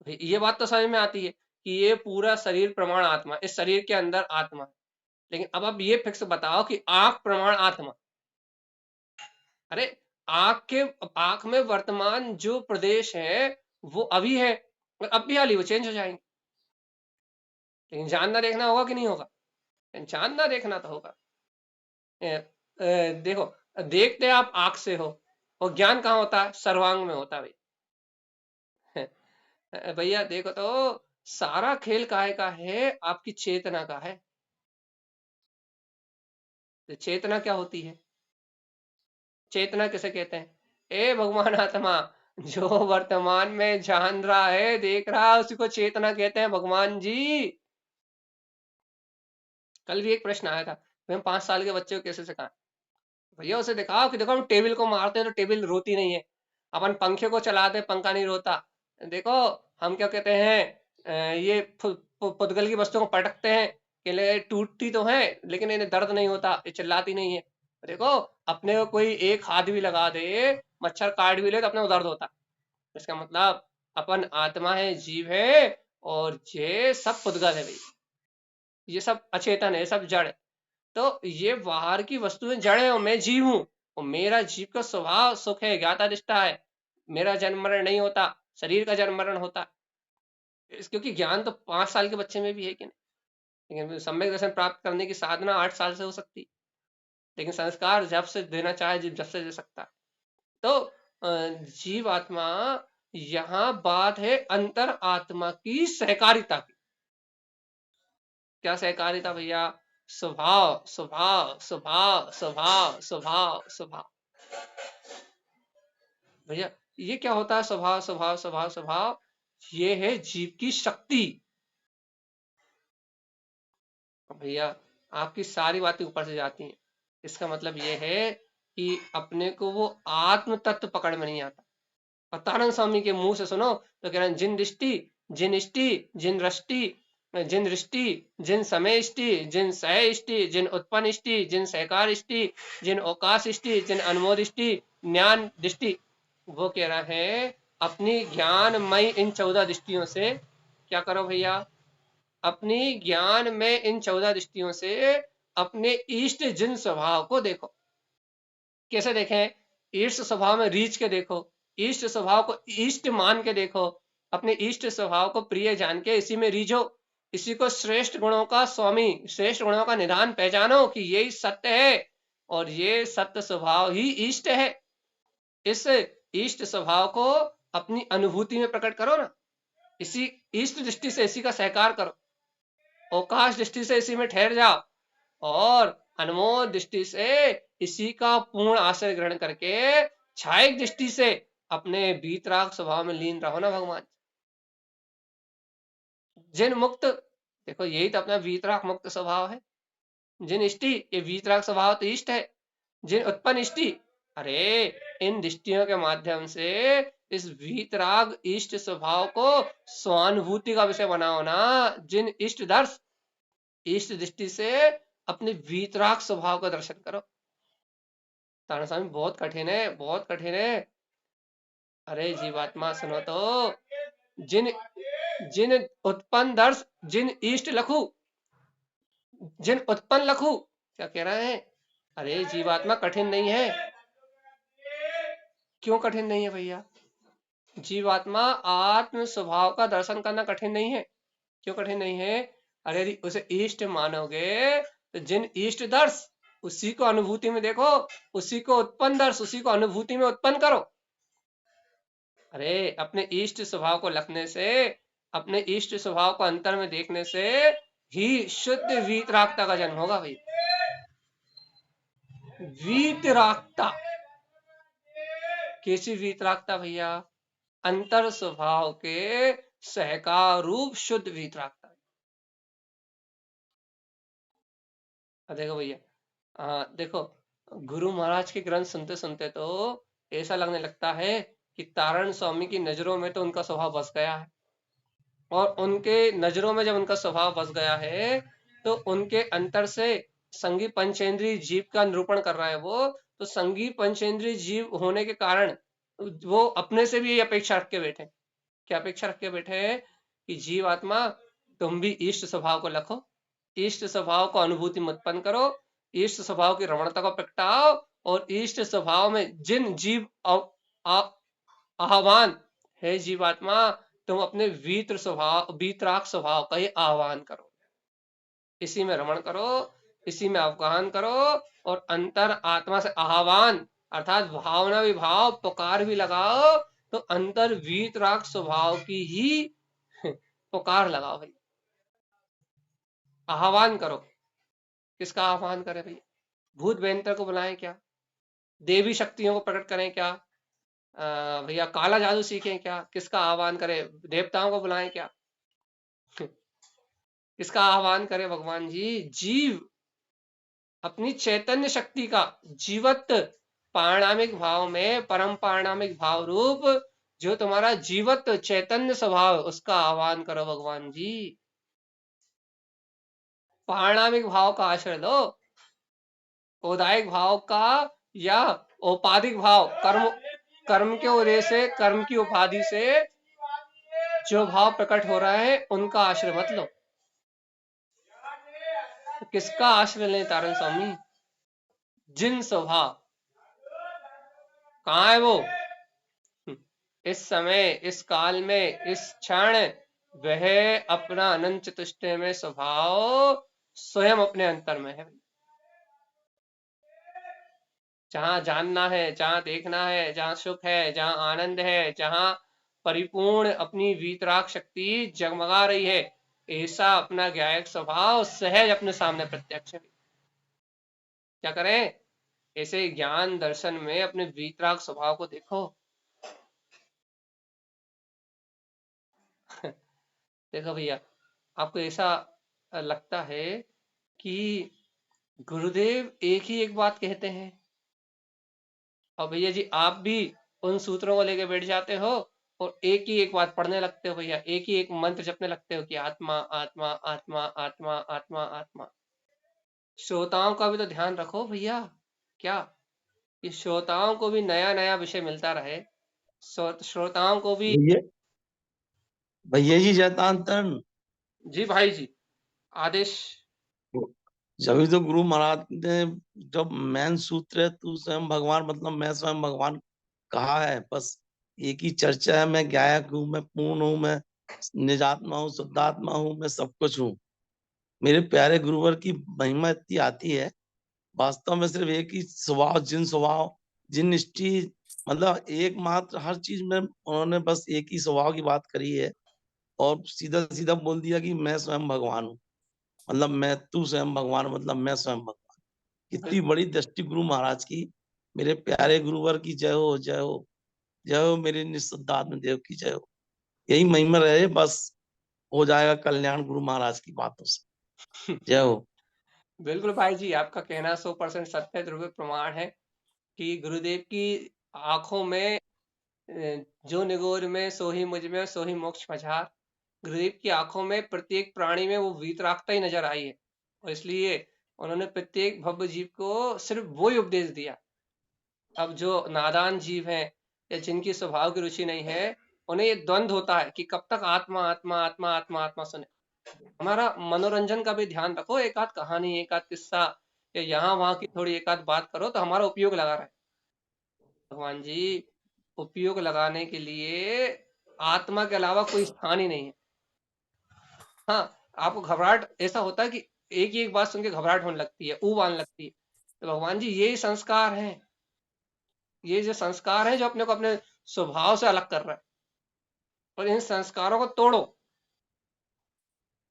ये बात तो समझ में आती है कि ये पूरा शरीर प्रमाण आत्मा, इस शरीर के अंदर आत्मा है। लेकिन अब आप ये फिक्स बताओ कि आंख प्रमाण आत्मा, अरे आंख में वर्तमान जो प्रदेश है वो अभी है, और अब भी हाली वो चेंज हो जाएंगे, लेकिन जानना देखना होगा कि नहीं होगा? जानना देखना तो होगा। देखो, देखते आप आंख से हो, और ज्ञान कहाँ होता है? सर्वांग में होता है भाई। भैया देखो तो सारा खेल काहे का है? आपकी चेतना का है। तो चेतना क्या होती है? चेतना किसे कहते हैं? ए भगवान आत्मा, जो वर्तमान में जान रहा है, देख रहा है, उसी को चेतना कहते हैं भगवान जी। कल भी एक प्रश्न आया था, हम 5 साल के बच्चे को कैसे सिखाएं? भैया उसे दिखाओ कि देखो हम टेबल को मारते हैं तो टेबल रोती नहीं है, अपन पंखे को चलाते हैं पंखा नहीं रोता। देखो हम क्या कहते हैं, ये पुद्गल की वस्तु को पटकते हैं कि ले टूटती तो है लेकिन इन्हें दर्द नहीं होता, ये चिल्लाती नहीं है। देखो अपने को कोई एक हाथ भी लगा दे, मच्छर काट भी ले तो अपने को दर्द होता। इसका मतलब अपन आत्मा है, जीव है, और ये सब पुद्गल है भाई, ये सब अचेतन है, सब जड़ है। तो ये बाहर की वस्तुएं जड़ है और मैं जीव हूं, और मेरा जीव का स्वभाव सुख है, ज्ञाता निष्ठा है, मेरा जन्म मरण नहीं होता, शरीर का जन्म मरण होता। क्योंकि ज्ञान तो 5 साल के बच्चे में भी है कि नहीं, लेकिन सम्यक दर्शन प्राप्त करने की साधना 8 साल से हो सकती, लेकिन संस्कार जब से देना चाहे जब से दे सकता है। तो जीव आत्मा, यहाँ बात है अंतर आत्मा की सहकारिता की। क्या सहकारिता भैया? स्वभाव स्वभाव स्वभाव स्वभाव स्वभाव स्वभाव। भैया ये क्या होता है? स्वभाव स्वभाव स्वभाव स्वभाव, ये है जीव की शक्ति। भैया आपकी सारी बातें ऊपर से जाती हैं, इसका मतलब ये है कि अपने को वो आत्म तत्व पकड़ में नहीं आता। और तानंद स्वामी के मुंह से सुनो तो कह रहे हैं जिन दृष्टि, जिन इष्टि, जिन रष्टि, जिन दृष्टि, जिन समय इष्टि, जिन सह इष्टि, जिन उत्पन्न इष्टि, जिन सहकार इष्टि, जिन अवकाश इष्टि, जिन अनुमोद इष्टि, ज्ञान दृष्टि। वो कह रहा है अपनी ज्ञानमय इन 14 दृष्टियों से क्या करो भैया? अपनी ज्ञान में इन 14 दृष्टियों से अपने इष्ट जिन स्वभाव को देखो। कैसे देखें? इष्ट स्वभाव में रीच के देखो, इष्ट स्वभाव को इष्ट मान के देखो, अपने इष्ट स्वभाव को प्रिय जान के इसी में रीझो, इसी को श्रेष्ठ गुणों का स्वामी, श्रेष्ठ गुणों का निधान पहचानो कि यही सत्य है, और ये सत्य स्वभाव ही इष्ट है। इस इष्ट स्वभाव को अपनी अनुभूति में प्रकट करो ना, इसी इष्ट दृष्टि से इसी का सहकार करो, अवकाश दृष्टि से इसी में ठहर जाओ, और अनमोल दृष्टि से इसी का पूर्ण आश्रय ग्रहण करके छायिक दृष्टि से अपने वीतराग स्वभाव में लीन रहो ना भगवान। जिन मुक्त, देखो यही तो अपना वीतराग मुक्त स्वभाव है। जिन इष्टि, ये वीतराग स्वभाव तो इष्ट है। जिन उत्पन्न इष्टि, अरे इन दृष्टियों के माध्यम से इस वीतराग इष्ट स्वभाव को स्वानुभूति का विषय बनाओ ना। जिन इष्ट दर्श, इष्ट दृष्टि से अपने वीतराग स्वभाव का दर्शन करो। ताना स्वामी बहुत कठिन है, बहुत कठिन है। अरे जीवात्मा सुनो तो, जिन जिन उत्पन्न दर्श, जिन इष्ट लखु, जिन उत्पन्न लखु, क्या कह रहे हैं? अरे जीवात्मा कठिन नहीं है। क्यों कठिन नहीं है भैया? जीवात्मा आत्म स्वभाव का दर्शन करना कठिन नहीं है। क्यों कठिन नहीं है? अरे यदि उसे इष्ट मानोगे तो जिन इष्ट दर्श, उसी को अनुभूति में देखो, उसी को उत्पन्न दर्श, उसी को अनुभूति में उत्पन्न करो। अरे अपने इष्ट स्वभाव को लखने से, अपने इष्ट स्वभाव को अंतर में देखने से ही शुद्ध वीतरागता का जन्म होगा भाई। वीतरागता, कैसी वीतरागता भैया? अंतर स्वभाव के सहकार रूप शुद्ध वीतरागता। देखो भैया, देखो गुरु महाराज के ग्रंथ सुनते सुनते तो ऐसा लगने लगता है कि तारण स्वामी की नजरों में तो उनका स्वभाव बस गया है, और उनके नजरों में जब उनका स्वभाव बस गया है तो उनके अंतर से संगी पंचेंद्रीय जीव का निरूपण कर रहा है वो। तो संगी पंचेंद्रीय जीव होने के कारण वो अपने से भी ये अपेक्षा रख के बैठे। क्या अपेक्षा रख के बैठे हैं? कि जीव आत्मा तुम भी इष्ट स्वभाव को रखो, इष्ट स्वभाव को अनुभूति में उत्पन्न करो, इष्ट स्वभाव की रमणता को प्रगटाओ, और इष्ट स्वभाव में जिन जीव आह्वान है जीवात्मा, तुम अपने वीतराग स्वभाव का ही आह्वान करो, इसी में रमण करो, इसी में अवगाहन करो, और अंतर आत्मा से आह्वान अर्थात भावना विभाव पुकार भी लगाओ, तो अंतर वीतराग स्वभाव की ही पुकार लगाओ भाई, आह्वान करो। किसका आह्वान करें भैया? भूत भयंकर को बुलाएं क्या? देवी शक्तियों को प्रकट करें क्या? भैया काला जादू सीखें क्या? किसका आह्वान करें? देवताओं को बुलाएं क्या? किसका आह्वान करें भगवान जी? जीव अपनी चैतन्य शक्ति का जीवत पारणामिक भाव में परम पारणामिक भाव रूप जो तुम्हारा जीवत चैतन्य स्वभाव, उसका आह्वान करो भगवान जी। पारणामिक भाव का आश्रय लो, औदायिक भाव का या औपाधिक भाव, कर्म के उदय से, कर्म की उपाधि से जो भाव प्रकट हो रहा है उनका आश्रय मत लो। तो किसका आश्रय लें तारण स्वामी? जिन स्वभाव, कहाँ है वो? इस समय, इस काल में, इस क्षण वह अपना अनंत चतुष्टय में स्वभाव स्वयं अपने अंतर में है। जहां जानना है, जहां देखना है, जहां सुख है, जहां आनंद है, जहां परिपूर्ण अपनी वीतराग शक्ति जगमगा रही है, ऐसा अपना ज्ञायक स्वभाव सहज अपने सामने प्रत्यक्ष है। क्या करें? ऐसे ज्ञान दर्शन में अपने वीतराग स्वभाव को देखो। देखो भैया, आपको ऐसा लगता है कि गुरुदेव एक ही एक बात कहते हैं, और भैया जी आप भी उन सूत्रों को लेके बैठ जाते हो और एक ही एक बात पढ़ने लगते हो भैया, एक ही एक मंत्र जपने लगते हो कि आत्मा आत्मा आत्मा आत्मा आत्मा आत्मा। श्रोताओं का भी तो ध्यान रखो भैया, क्या कि श्रोताओं को भी नया नया विषय मिलता रहे, श्रोताओं को भी। भैया जी जयतांतन जी भाई जी, आदेश। जब तो गुरु महाराज ने जब मेन सूत्र है तू स्वयं भगवान, मतलब मैं स्वयं भगवान कहा है, बस एक ही चर्चा है, मैं गायक हूँ, मैं पूर्ण हूँ, मैं निजात्मा हूँ, शुद्धात्मा हूँ, मैं सब कुछ हूँ। मेरे प्यारे गुरुवर की महिमा इतनी आती है, वास्तव में सिर्फ एक ही स्वभाव, जिन निष्ठि, मतलब एकमात्र हर चीज में उन्होंने बस एक ही स्वभाव की बात करी है, और सीधा सीधा बोल दिया कि मैं स्वयं भगवान हूँ, मतलब मैं तू स्वयं भगवान, मतलब मैं स्वयं भगवान। कितनी बड़ी दृष्टि गुरु महाराज की। मेरे प्यारे गुरुवर की जय हो, जय हो, जय हो, मेरे निःशुद्धात्म देव की जय हो। यही महिमा रहे, बस हो जाएगा कल्याण गुरु महाराज की बातों से। जय हो। बिल्कुल भाई जी, आपका कहना 100% सत्य ध्रुव प्रमाण है कि गुरुदेव की आंखों में जो निगोर में सो ही मुझ में सो ही मोक्ष पछार। गुरुदेव की आंखों में प्रत्येक प्राणी में वो वीतरागता ही नजर आई है, और इसलिए उन्होंने प्रत्येक भव्य जीव को सिर्फ वो ही उपदेश दिया। अब जो नादान जीव हैं या जिनकी स्वभाव की रुचि नहीं है, उन्हें ये द्वंद होता है कि कब तक आत्मा आत्मा आत्मा आत्मा आत्मा सुने। हमारा मनोरंजन का भी ध्यान रखो, एक आध कहानी, एक आध किस्सा या यहाँ वहां की थोड़ी एक आध बात करो तो हमारा उपयोग लगा रहे। भगवान जी, उपयोग लगाने के लिए आत्मा के अलावा कोई स्थान ही नहीं है। हाँ, आपको घबराहट ऐसा होता है कि एक ही एक बात सुन के घबराहट होने लगती है, ऊब आने लगती है, तो भगवान जी यही संस्कार है, ये जो संस्कार है जो अपने को अपने स्वभाव से अलग कर रहा है, और इन संस्कारों को तोड़ो।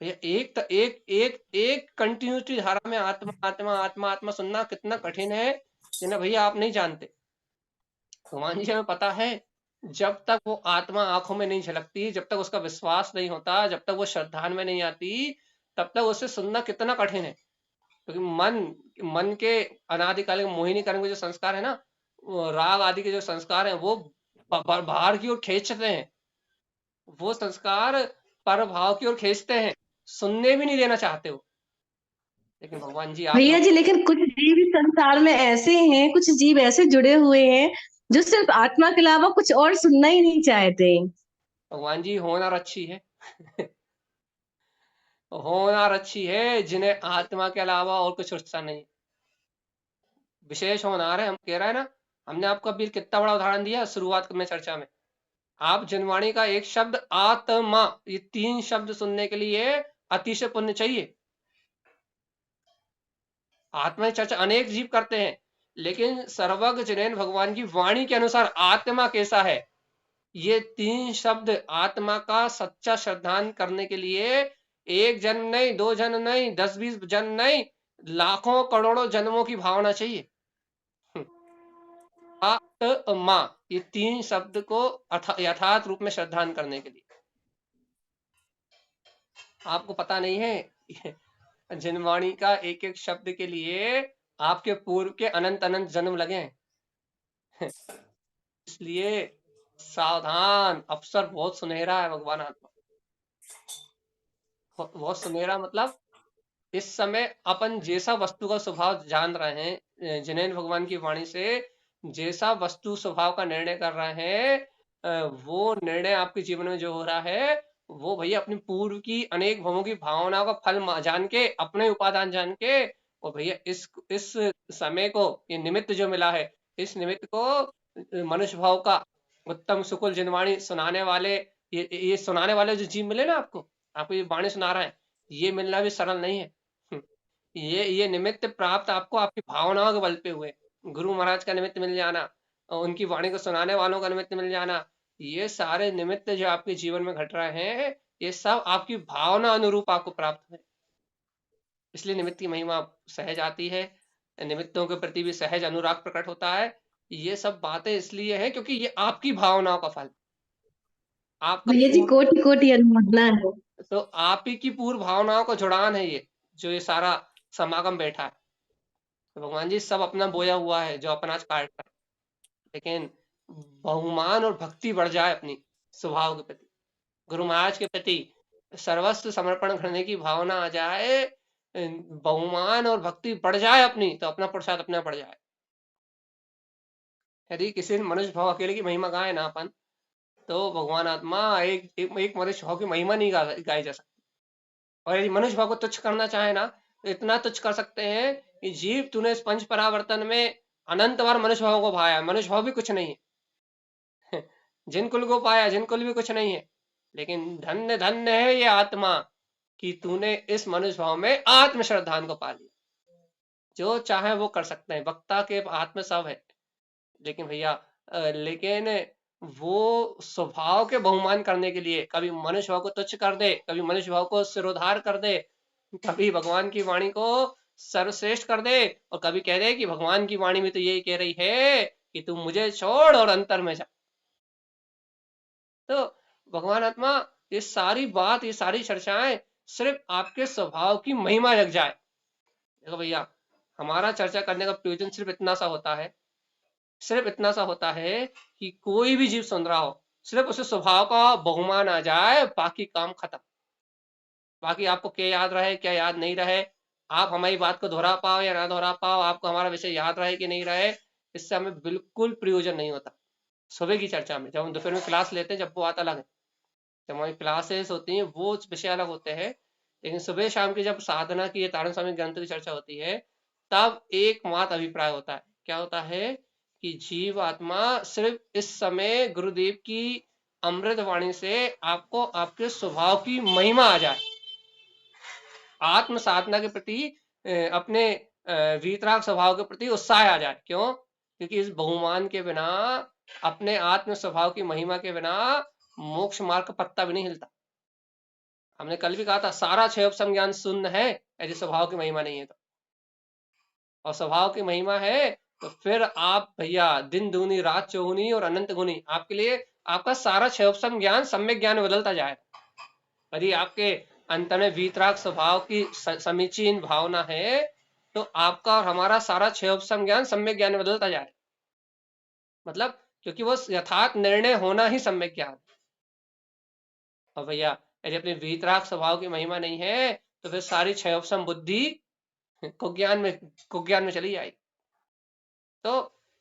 भैया एक कंटिन्यूटी धारा में आत्मा आत्मा आत्मा आत्मा सुनना कितना कठिन है, जिन्हें भैया आप नहीं जानते। भगवान जी हमें पता है, जब तक वो आत्मा आंखों में नहीं झलकती, जब तक उसका विश्वास नहीं होता, जब तक वो श्रद्धा में नहीं आती, तब तक उसे सुनना कितना कठिन है। क्योंकि मन के अनादिकाल मोहिनी करण के जो संस्कार है ना, राग आदि के जो संस्कार हैं, वो बाहर की ओर खींचते हैं, वो संस्कार पर भाव की ओर खींचते हैं, सुनने भी नहीं देना चाहते हो। लेकिन भगवान जी भैया जी, लेकिन कुछ जीव इस संसार में ऐसे हैं, कुछ जीव ऐसे जुड़े हुए हैं जो सिर्फ आत्मा के अलावा कुछ और सुनना ही नहीं चाहते। भगवान जी होनहार अच्छी है होनहार अच्छी है, जिन्हें आत्मा के अलावा और कुछ रुचता नहीं, विशेष होनहार है। हम कह रहे हैं ना, हमने आपको अभी कितना बड़ा उदाहरण दिया शुरुआत में चर्चा में। आप जनवाणी का एक शब्द आत्मा, ये 3 शब्द सुनने के लिए अतिशय पुण्य चाहिए। आत्मा की चर्चा अनेक जीव करते हैं, लेकिन सर्वज्ञ जिनेन भगवान की वाणी के अनुसार आत्मा कैसा है, ये 3 शब्द आत्मा का सच्चा श्रद्धान करने के लिए 1 जन्म नहीं, 2 जन्म नहीं, 10-20 जन्म नहीं, लाखों करोड़ों जन्मों की भावना चाहिए। आत्मा, ये 3 शब्द को यथार्थ रूप में श्रद्धान करने के लिए। आपको पता नहीं है, जनवाणी का एक एक शब्द के लिए आपके पूर्व के अनंत अनंत जन्म लगे हैं इसलिए सावधान, अवसर बहुत सुनहरा है भगवान आत्मा, बहुत सुनहरा। मतलब इस समय अपन जैसा वस्तु का स्वभाव जान रहे हैं, जिनेन भगवान की वाणी से जैसा वस्तु स्वभाव का निर्णय कर रहे हैं, वो निर्णय आपके जीवन में जो हो रहा है, वो भैया अपनी पूर्व की अनेक भवों की भावनाओं का फल जान के, अपने उपादान जान के, और भैया इस समय को, ये निमित्त जो मिला है, इस निमित्त को मनुष्य भाव का उत्तम सुकुल जिनवाणी सुनाने वाले, ये सुनाने वाले जो जीव मिले ना आपको ये वाणी सुना रहा है, ये मिलना भी सरल नहीं है। ये निमित्त प्राप्त आपको आपकी भावनाओं के बल पे हुए। गुरु महाराज का निमित्त मिल जाना, उनकी वाणी को सुनाने वालों का निमित्त मिल जाना, ये सारे निमित्त जो आपके जीवन में घट रहे हैं, ये सब आपकी भावना अनुरूप आपको प्राप्त हुए। इसलिए निमित्त की महिमा सहज आती है, निमित्तों के प्रति भी सहज अनुराग प्रकट होता है। ये सब बातें इसलिए है क्योंकि ये आपकी भावनाओं का फल, आपका भैया जी, कोटि कोटि अनुमोदना है। तो आप ही की पूर्व भावनाओं का जुड़ान है, ये जो ये सारा समागम बैठा है। तो भगवान जी सब अपना बोया हुआ है जो अपन आज काट रहा है, लेकिन बहुमान और भक्ति बढ़ जाए अपनी स्वभाव के प्रति, गुरु महाराज के प्रति सर्वस्व समर्पण करने की भावना आ जाए, बहुमान और भक्ति बढ़ जाए अपनी, तो अपना प्रसाद अपना बढ़ जाए। यदि किसी मनुष्य भाव अकेले की महिमा गाए ना अपन, तो भगवान आत्मा एक मनुष्य भाव की महिमा नहीं गाई जा सकती। और यदि मनुष्य भाव को तुच्छ करना चाहे ना, तो इतना तुच्छ कर सकते हैं कि जीव तूने इस पंच परावर्तन में अनंत बार मनुष्य भाव को भाया, मनुष्य भाव भी कुछ नहीं है जिन कुल को पाया, जिन कुल भी कुछ नहीं है, लेकिन धन्य धन्य है ये आत्मा कि तूने इस मनुष्य भाव में आत्म श्रद्धान को पा लिया। जो चाहे वो कर सकते हैं, वक्ता के हाथ में सब है, लेकिन भैया लेकिन वो स्वभाव के बहुमान करने के लिए कभी मनुष्य भाव को तुच्छ कर दे, कभी मनुष्य भाव को सिरोधार कर दे, कभी भगवान की वाणी को सर्वश्रेष्ठ कर दे, और कभी कह दे कि भगवान की वाणी में तो यही कह रही है कि तू मुझे छोड़ और अंतर में जा। तो भगवान आत्मा ये सारी बात, ये सारी चर्चाएं सिर्फ आपके स्वभाव की महिमा लग जाए। देखो भैया, हमारा चर्चा करने का प्रयोजन सिर्फ इतना सा होता है, सिर्फ इतना सा होता है कि कोई भी जीव सुन रहा हो, सिर्फ उसे स्वभाव का बहुमान आ जाए, बाकी काम खत्म। बाकी आपको क्या याद रहे क्या याद नहीं रहे, आप हमारी बात को दोहरा पाओ या ना दोहरा पाओ, आपको हमारा विषय याद रहे कि नहीं रहे, इससे हमें बिल्कुल प्रयोजन नहीं होता। सुबह की चर्चा में जब हम दोपहर में क्लास लेते हैं, जब वो आता अलग है, जब हमारी क्लासेस होती हैं वो विषय अलग होते हैं, लेकिन सुबह शाम की जब साधना की, तारण स्वामी ग्रंथ की चर्चा होती है, तब एक मात अभिप्राय होता है। क्या होता है कि जीव आत्मा सिर्फ इस समय गुरुदेव की अमृत वाणी से आपको आपके स्वभाव की महिमा आ जाए, आत्म साधना के प्रति अपने वीतराग स्वभाव के प्रति उत्साह आ जाए। क्यों? क्योंकि इस बहुमान के बिना, अपने आत्म स्वभाव की महिमा के बिना मोक्ष मार्ग का पत्ता भी नहीं हिलता। हमने कल भी कहा था, सारा क्षय संज्ञान शून्य है यदि स्वभाव की महिमा नहीं है तो, और स्वभाव की महिमा है तो फिर आप भैया दिन दूनी रात चौगुनी और अनंत गुनी, आपके लिए आपका सारा क्षयोपम ज्ञान सम्यक ज्ञान में बदलता जाएगा। यदि आपके अंतर में वीतराग स्वभाव की समीचीन भावना है तो आपका और हमारा सारा क्षयोपम ज्ञान सम्यक ज्ञान में बदलता जाए, मतलब क्योंकि वो यथार्थ निर्णय होना ही सम्यक ज्ञान। और भैया यदि अपने वीतराग स्वभाव की महिमा नहीं है तो फिर सारी क्षयोपम बुद्धि कुज्ञान में चली जाएगी। तो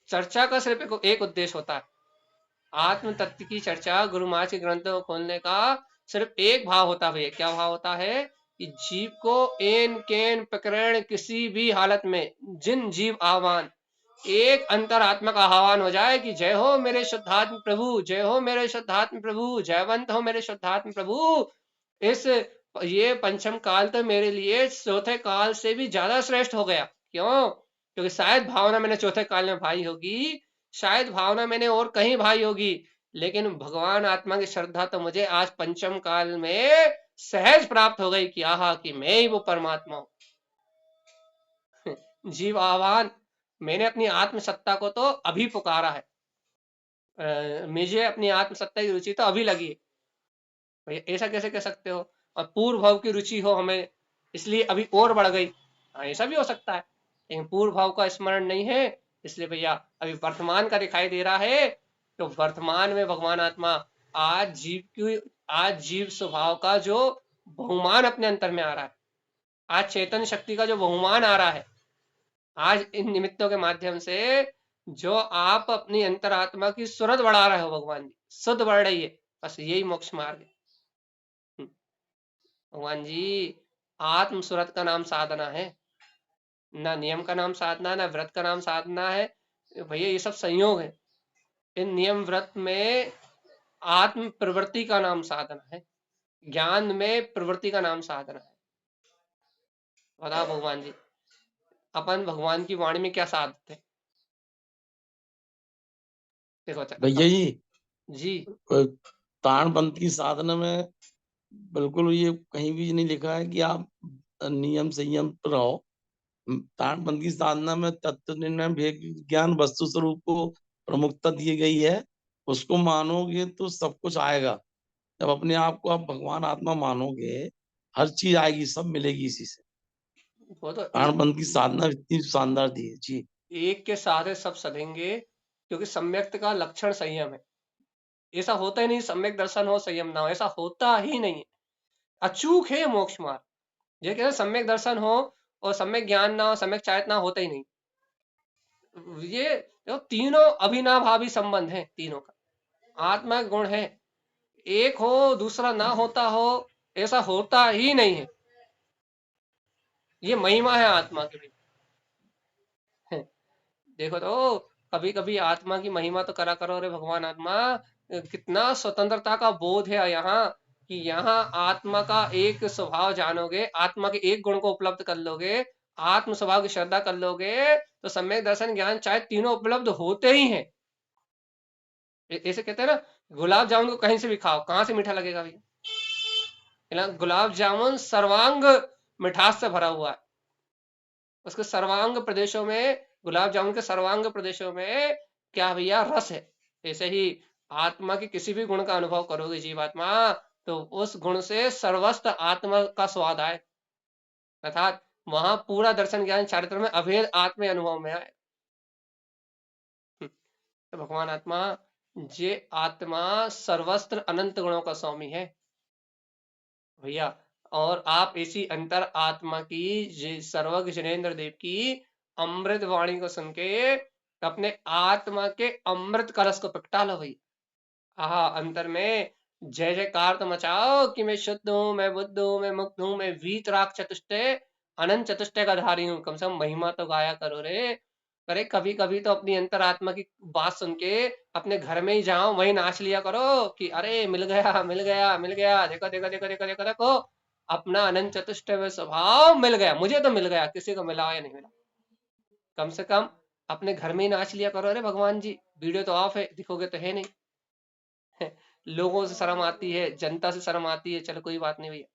चर्चा का सिर्फ एक उद्देश्य होता है, आत्म तत्व की चर्चा गुरु महाराज के ग्रंथों को खोलने का सिर्फ एक भाव होता है। क्या भाव होता है कि जीव को एन केन प्रकरण किसी भी हालत में जिन जीव आह्वान एक अंतरात्मा का आह्वान हो जाए कि जय हो मेरे शुद्धात्म प्रभु, जय हो मेरे शुद्धात्म प्रभु, जयवंत हो मेरे शुद्धात्म प्रभु। इस ये पंचम काल तो मेरे लिए चौथे काल से भी ज्यादा श्रेष्ठ हो गया। क्यों? क्योंकि शायद भावना मैंने चौथे काल में भाई होगी, शायद भावना मैंने और कहीं भाई होगी, लेकिन भगवान आत्मा की श्रद्धा तो मुझे आज पंचम काल में सहज प्राप्त हो गई कि आहा कि मैं ही वो परमात्मा हूं। जीव आह्वान, मैंने अपनी आत्म सत्ता को तो अभी पुकारा है, मुझे अपनी आत्म सत्ता की रुचि तो अभी लगी है। ऐसा कैसे कह सकते हो? और पूर्व भाव की रुचि हो हमें इसलिए अभी और बढ़ गई, ऐसा भी हो सकता है, लेकिन पूर्व भाव का स्मरण नहीं है इसलिए भैया अभी वर्तमान का दिखाई दे रहा है। तो वर्तमान में भगवान आत्मा आज जीव स्वभाव का जो बहुमान अपने अंतर में आ रहा है, आज चेतन शक्ति का जो बहुमान आ रहा है, आज इन निमित्तों के माध्यम से जो आप अपनी अंतरात्मा की सुरत बढ़ा रहे हो भगवान जी, शुद्ध बढ़ रही है, बस यही मोक्ष मार्ग है। भगवान जी आत्म सुरत का नाम साधना है, ना नियम का नाम साधना, ना व्रत का नाम साधना है भैया, ये सब संयोग है। इन नियम व्रत में आत्म प्रवृत्ति का नाम साधना है, ज्ञान में प्रवृत्ति का नाम साधना है। बताओ भगवान जी अपन भगवान की वाणी में क्या साधते? देखो भैया जी ताणपंथ की साधना में बिल्कुल ये कहीं भी नहीं लिखा है कि आप नियम संयम पर रहो। ताणपंथ की साधना में तत्व निर्णय भेद ज्ञान वस्तु स्वरूप को प्रमुखता दी गई है, उसको मानोगे तो सब कुछ आएगा। जब अपने आप को आप भगवान आत्मा मानोगे हर चीज आएगी, सब मिलेगी इसी से। वो तो ताणपंथ की साधना इतनी शानदार दी है जी। एक के सहारे सब सधेंगे, क्योंकि सम्यक्त का लक्षण संयम है। ऐसा होता ही नहीं सम्यक दर्शन हो संयम ना हो, ऐसा होता ही नहीं है, अचूक है मोक्ष मार्ग। ये कहते सम्यक दर्शन हो और सम्यक ज्ञान ना हो, सम्यक चारित्र ना, होता ही नहीं। ये जो तीनों अभिनाभावी संबंध है, तीनों का आत्मा गुण है, एक हो दूसरा ना होता हो, ऐसा होता ही नहीं है। ये महिमा है आत्मा की भी। देखो तो कभी कभी आत्मा की महिमा तो करा करो रे भगवान आत्मा, कितना स्वतंत्रता का बोध है यहाँ, कि यहाँ आत्मा का एक स्वभाव जानोगे, आत्मा के एक गुण को उपलब्ध कर लोगे, आत्म स्वभाव की श्रद्धा कर लोगे तो सम्यक दर्शन ज्ञान चाहे तीनों उपलब्ध होते ही हैं। ऐसे कहते हैं ना, गुलाब जामुन को कहीं से भी खाओ, कहाँ से मीठा लगेगा भैया? गुलाब जामुन सर्वांग मिठास से भरा हुआ है, उसके सर्वांग प्रदेशों में, गुलाब जामुन के सर्वांग प्रदेशों में क्या भैया रस है। ऐसे ही आत्मा के किसी भी गुण का अनुभव करोगे जीवात्मा तो उस गुण से सर्वस्त्र आत्मा का स्वाद आए, अर्थात वहां पूरा दर्शन ज्ञान चारित्र में अभेद आत्म अनुभव में आए। तो भगवान आत्मा जे आत्मा सर्वस्त्र अनंत गुणों का स्वामी है भैया। और आप इसी अंतर आत्मा की सर्वज्ञ जनेन्द्र देव की अमृत वाणी को सुन के अपने आत्मा के अमृत कलश को प्रगटा लो भैया। आहा अंतर में जय जयकार तो मचाओ कि मैं शुद्ध हूं, मैं बुद्ध हूं, मैं मुक्त हूं, मैं वीतराग चतुष्टय अनंत चतुष्टय का धारी हूं। कम से कम महिमा तो गाया करो रे। अरे कभी कभी तो अपनी अंतरात्मा की बात सुन के अपने घर में ही जाओ, वही नाच लिया करो कि अरे मिल गया मिल गया मिल गया, देखो देखो देखो देखो देखो देखो अपना अनंत चतुष्टय स्वभाव मिल गया, मुझे तो मिल गया, किसी को मिला या नहीं मिला। कम से कम अपने घर में ही नाच लिया करो। अरे भगवान जी वीडियो तो ऑफ है, दिखोगे तो है नहीं। लोगों से शर्म आती है, जनता से शर्म आती है, चलो कोई बात नहीं भैया,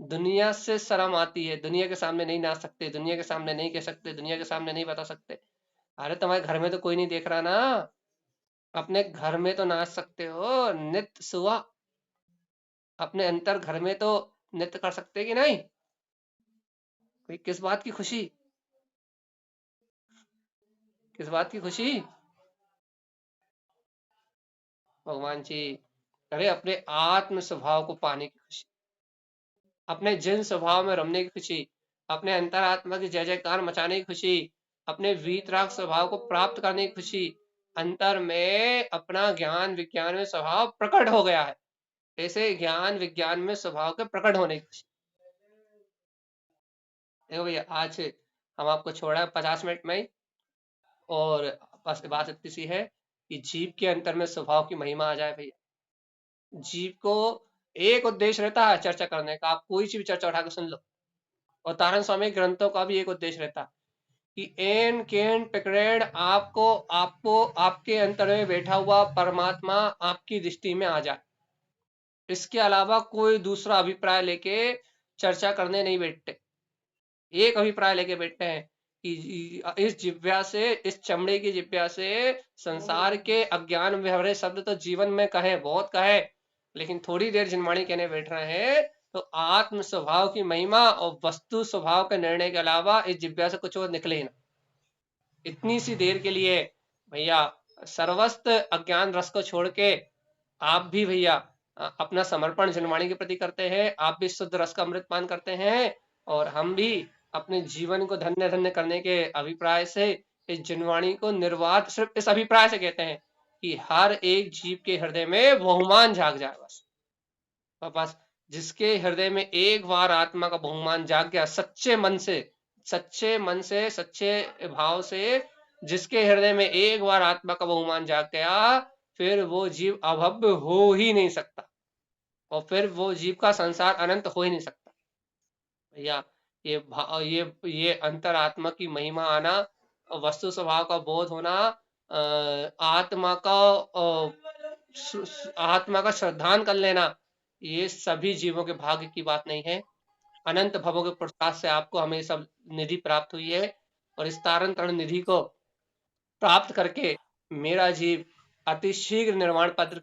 दुनिया से शर्म आती है, दुनिया के सामने नहीं नाच सकते, दुनिया के सामने नहीं कह सकते, दुनिया के सामने नहीं बता सकते, अरे तुम्हारे घर में तो कोई नहीं देख रहा ना, अपने घर में तो नाच सकते हो नित्य सुबह, अपने अंतर घर में तो नृत्य कर सकते कि नहीं? कोई किस बात की खुशी, किस बात की खुशी? भगवान जी, अरे अपने आत्म स्वभाव को पाने की खुशी, अपने जिन स्वभाव में रमने की खुशी, अपने अंतरात्मा की जय जयकार मचाने की खुशी, अपने वीतराग स्वभाव को प्राप्त करने की खुशी, अंतर में अपना ज्ञान विज्ञान में स्वभाव प्रकट हो गया है, ऐसे ज्ञान विज्ञान में स्वभाव के प्रकट होने की खुशी। देखो भैया, आज हम आपको छोड़ा है 50 मिनट में ही, और बस बात इतनी सी है कि जीव के अंतर में स्वभाव की महिमा आ जाए भैया। जीव को एक उद्देश्य रहता है चर्चा करने का, आप कोई सी भी चर्चा उठा के सुन लो, और तारण स्वामी ग्रंथों का भी एक उद्देश्य रहता है कि एन केन पिकरेड आपको आपको आपके अंतर में बैठा हुआ परमात्मा आपकी दृष्टि में आ जाए। इसके अलावा कोई दूसरा अभिप्राय लेके चर्चा करने नहीं बैठते, एक अभिप्राय लेके बैठते हैं कि इस जिव्या से, इस चमड़े की जिव्या से संसार के अज्ञान में भरे शब्द तो जीवन में कहे, बहुत कहे, लेकिन थोड़ी देर जिनवाणी कहने बैठ रहे हैं तो आत्म स्वभाव की महिमा और वस्तु स्वभाव के निर्णय के अलावा इस जिव्या से कुछ और निकले ही ना। इतनी सी देर के लिए भैया सर्वस्त अज्ञान रस को छोड़ के आप भी भैया अपना समर्पण जिनवाणी के प्रति करते हैं, आप भी शुद्ध रस का अमृत पान करते हैं, और हम भी अपने जीवन को धन्य धन्य करने के अभिप्राय से इस जिनवाणी को निर्वाध सिर्फ इस अभिप्राय से कहते हैं कि हर एक जीव के हृदय में बहुमान जाग जाए। बस जिसके हृदय में एक बार आत्मा का बहुमान जाग गया, सच्चे मन से, सच्चे मन से, सच्चे भाव से, जिसके हृदय में एक बार आत्मा का बहुमान जाग गया, फिर वो जीव अभव्य हो ही नहीं सकता, और फिर वो जीव का संसार अनंत हो ही नहीं सकता भैया। ये अंतरात्मा की महिमा आना, वस्तु स्वभाव का बोध होना, आत्मा का श्रद्धान कर लेना, ये सभी जीवों के भाग्य की बात नहीं है। अनंत भवों के प्रसाद से आपको हमें सब निधि प्राप्त हुई है, और इस तारण तरण निधि को प्राप्त करके मेरा जीव अति शीघ्र निर्वाण पद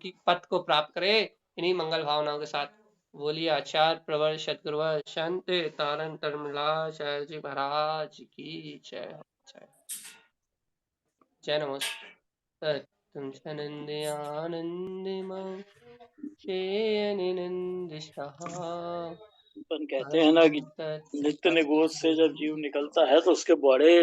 को प्राप्त करे, इन्हीं मंगल भावनाओं के साथ बोलिए आचार्य प्रवर सदगुरुवर संत तारण तरणमलाचार्य जी महाराज की जय। जय नमस्ते। तुम नंदे आनंदमय अपन कहते हैं ना कि नित्य निगोद से जब जीव निकलता है तो उसके बड़े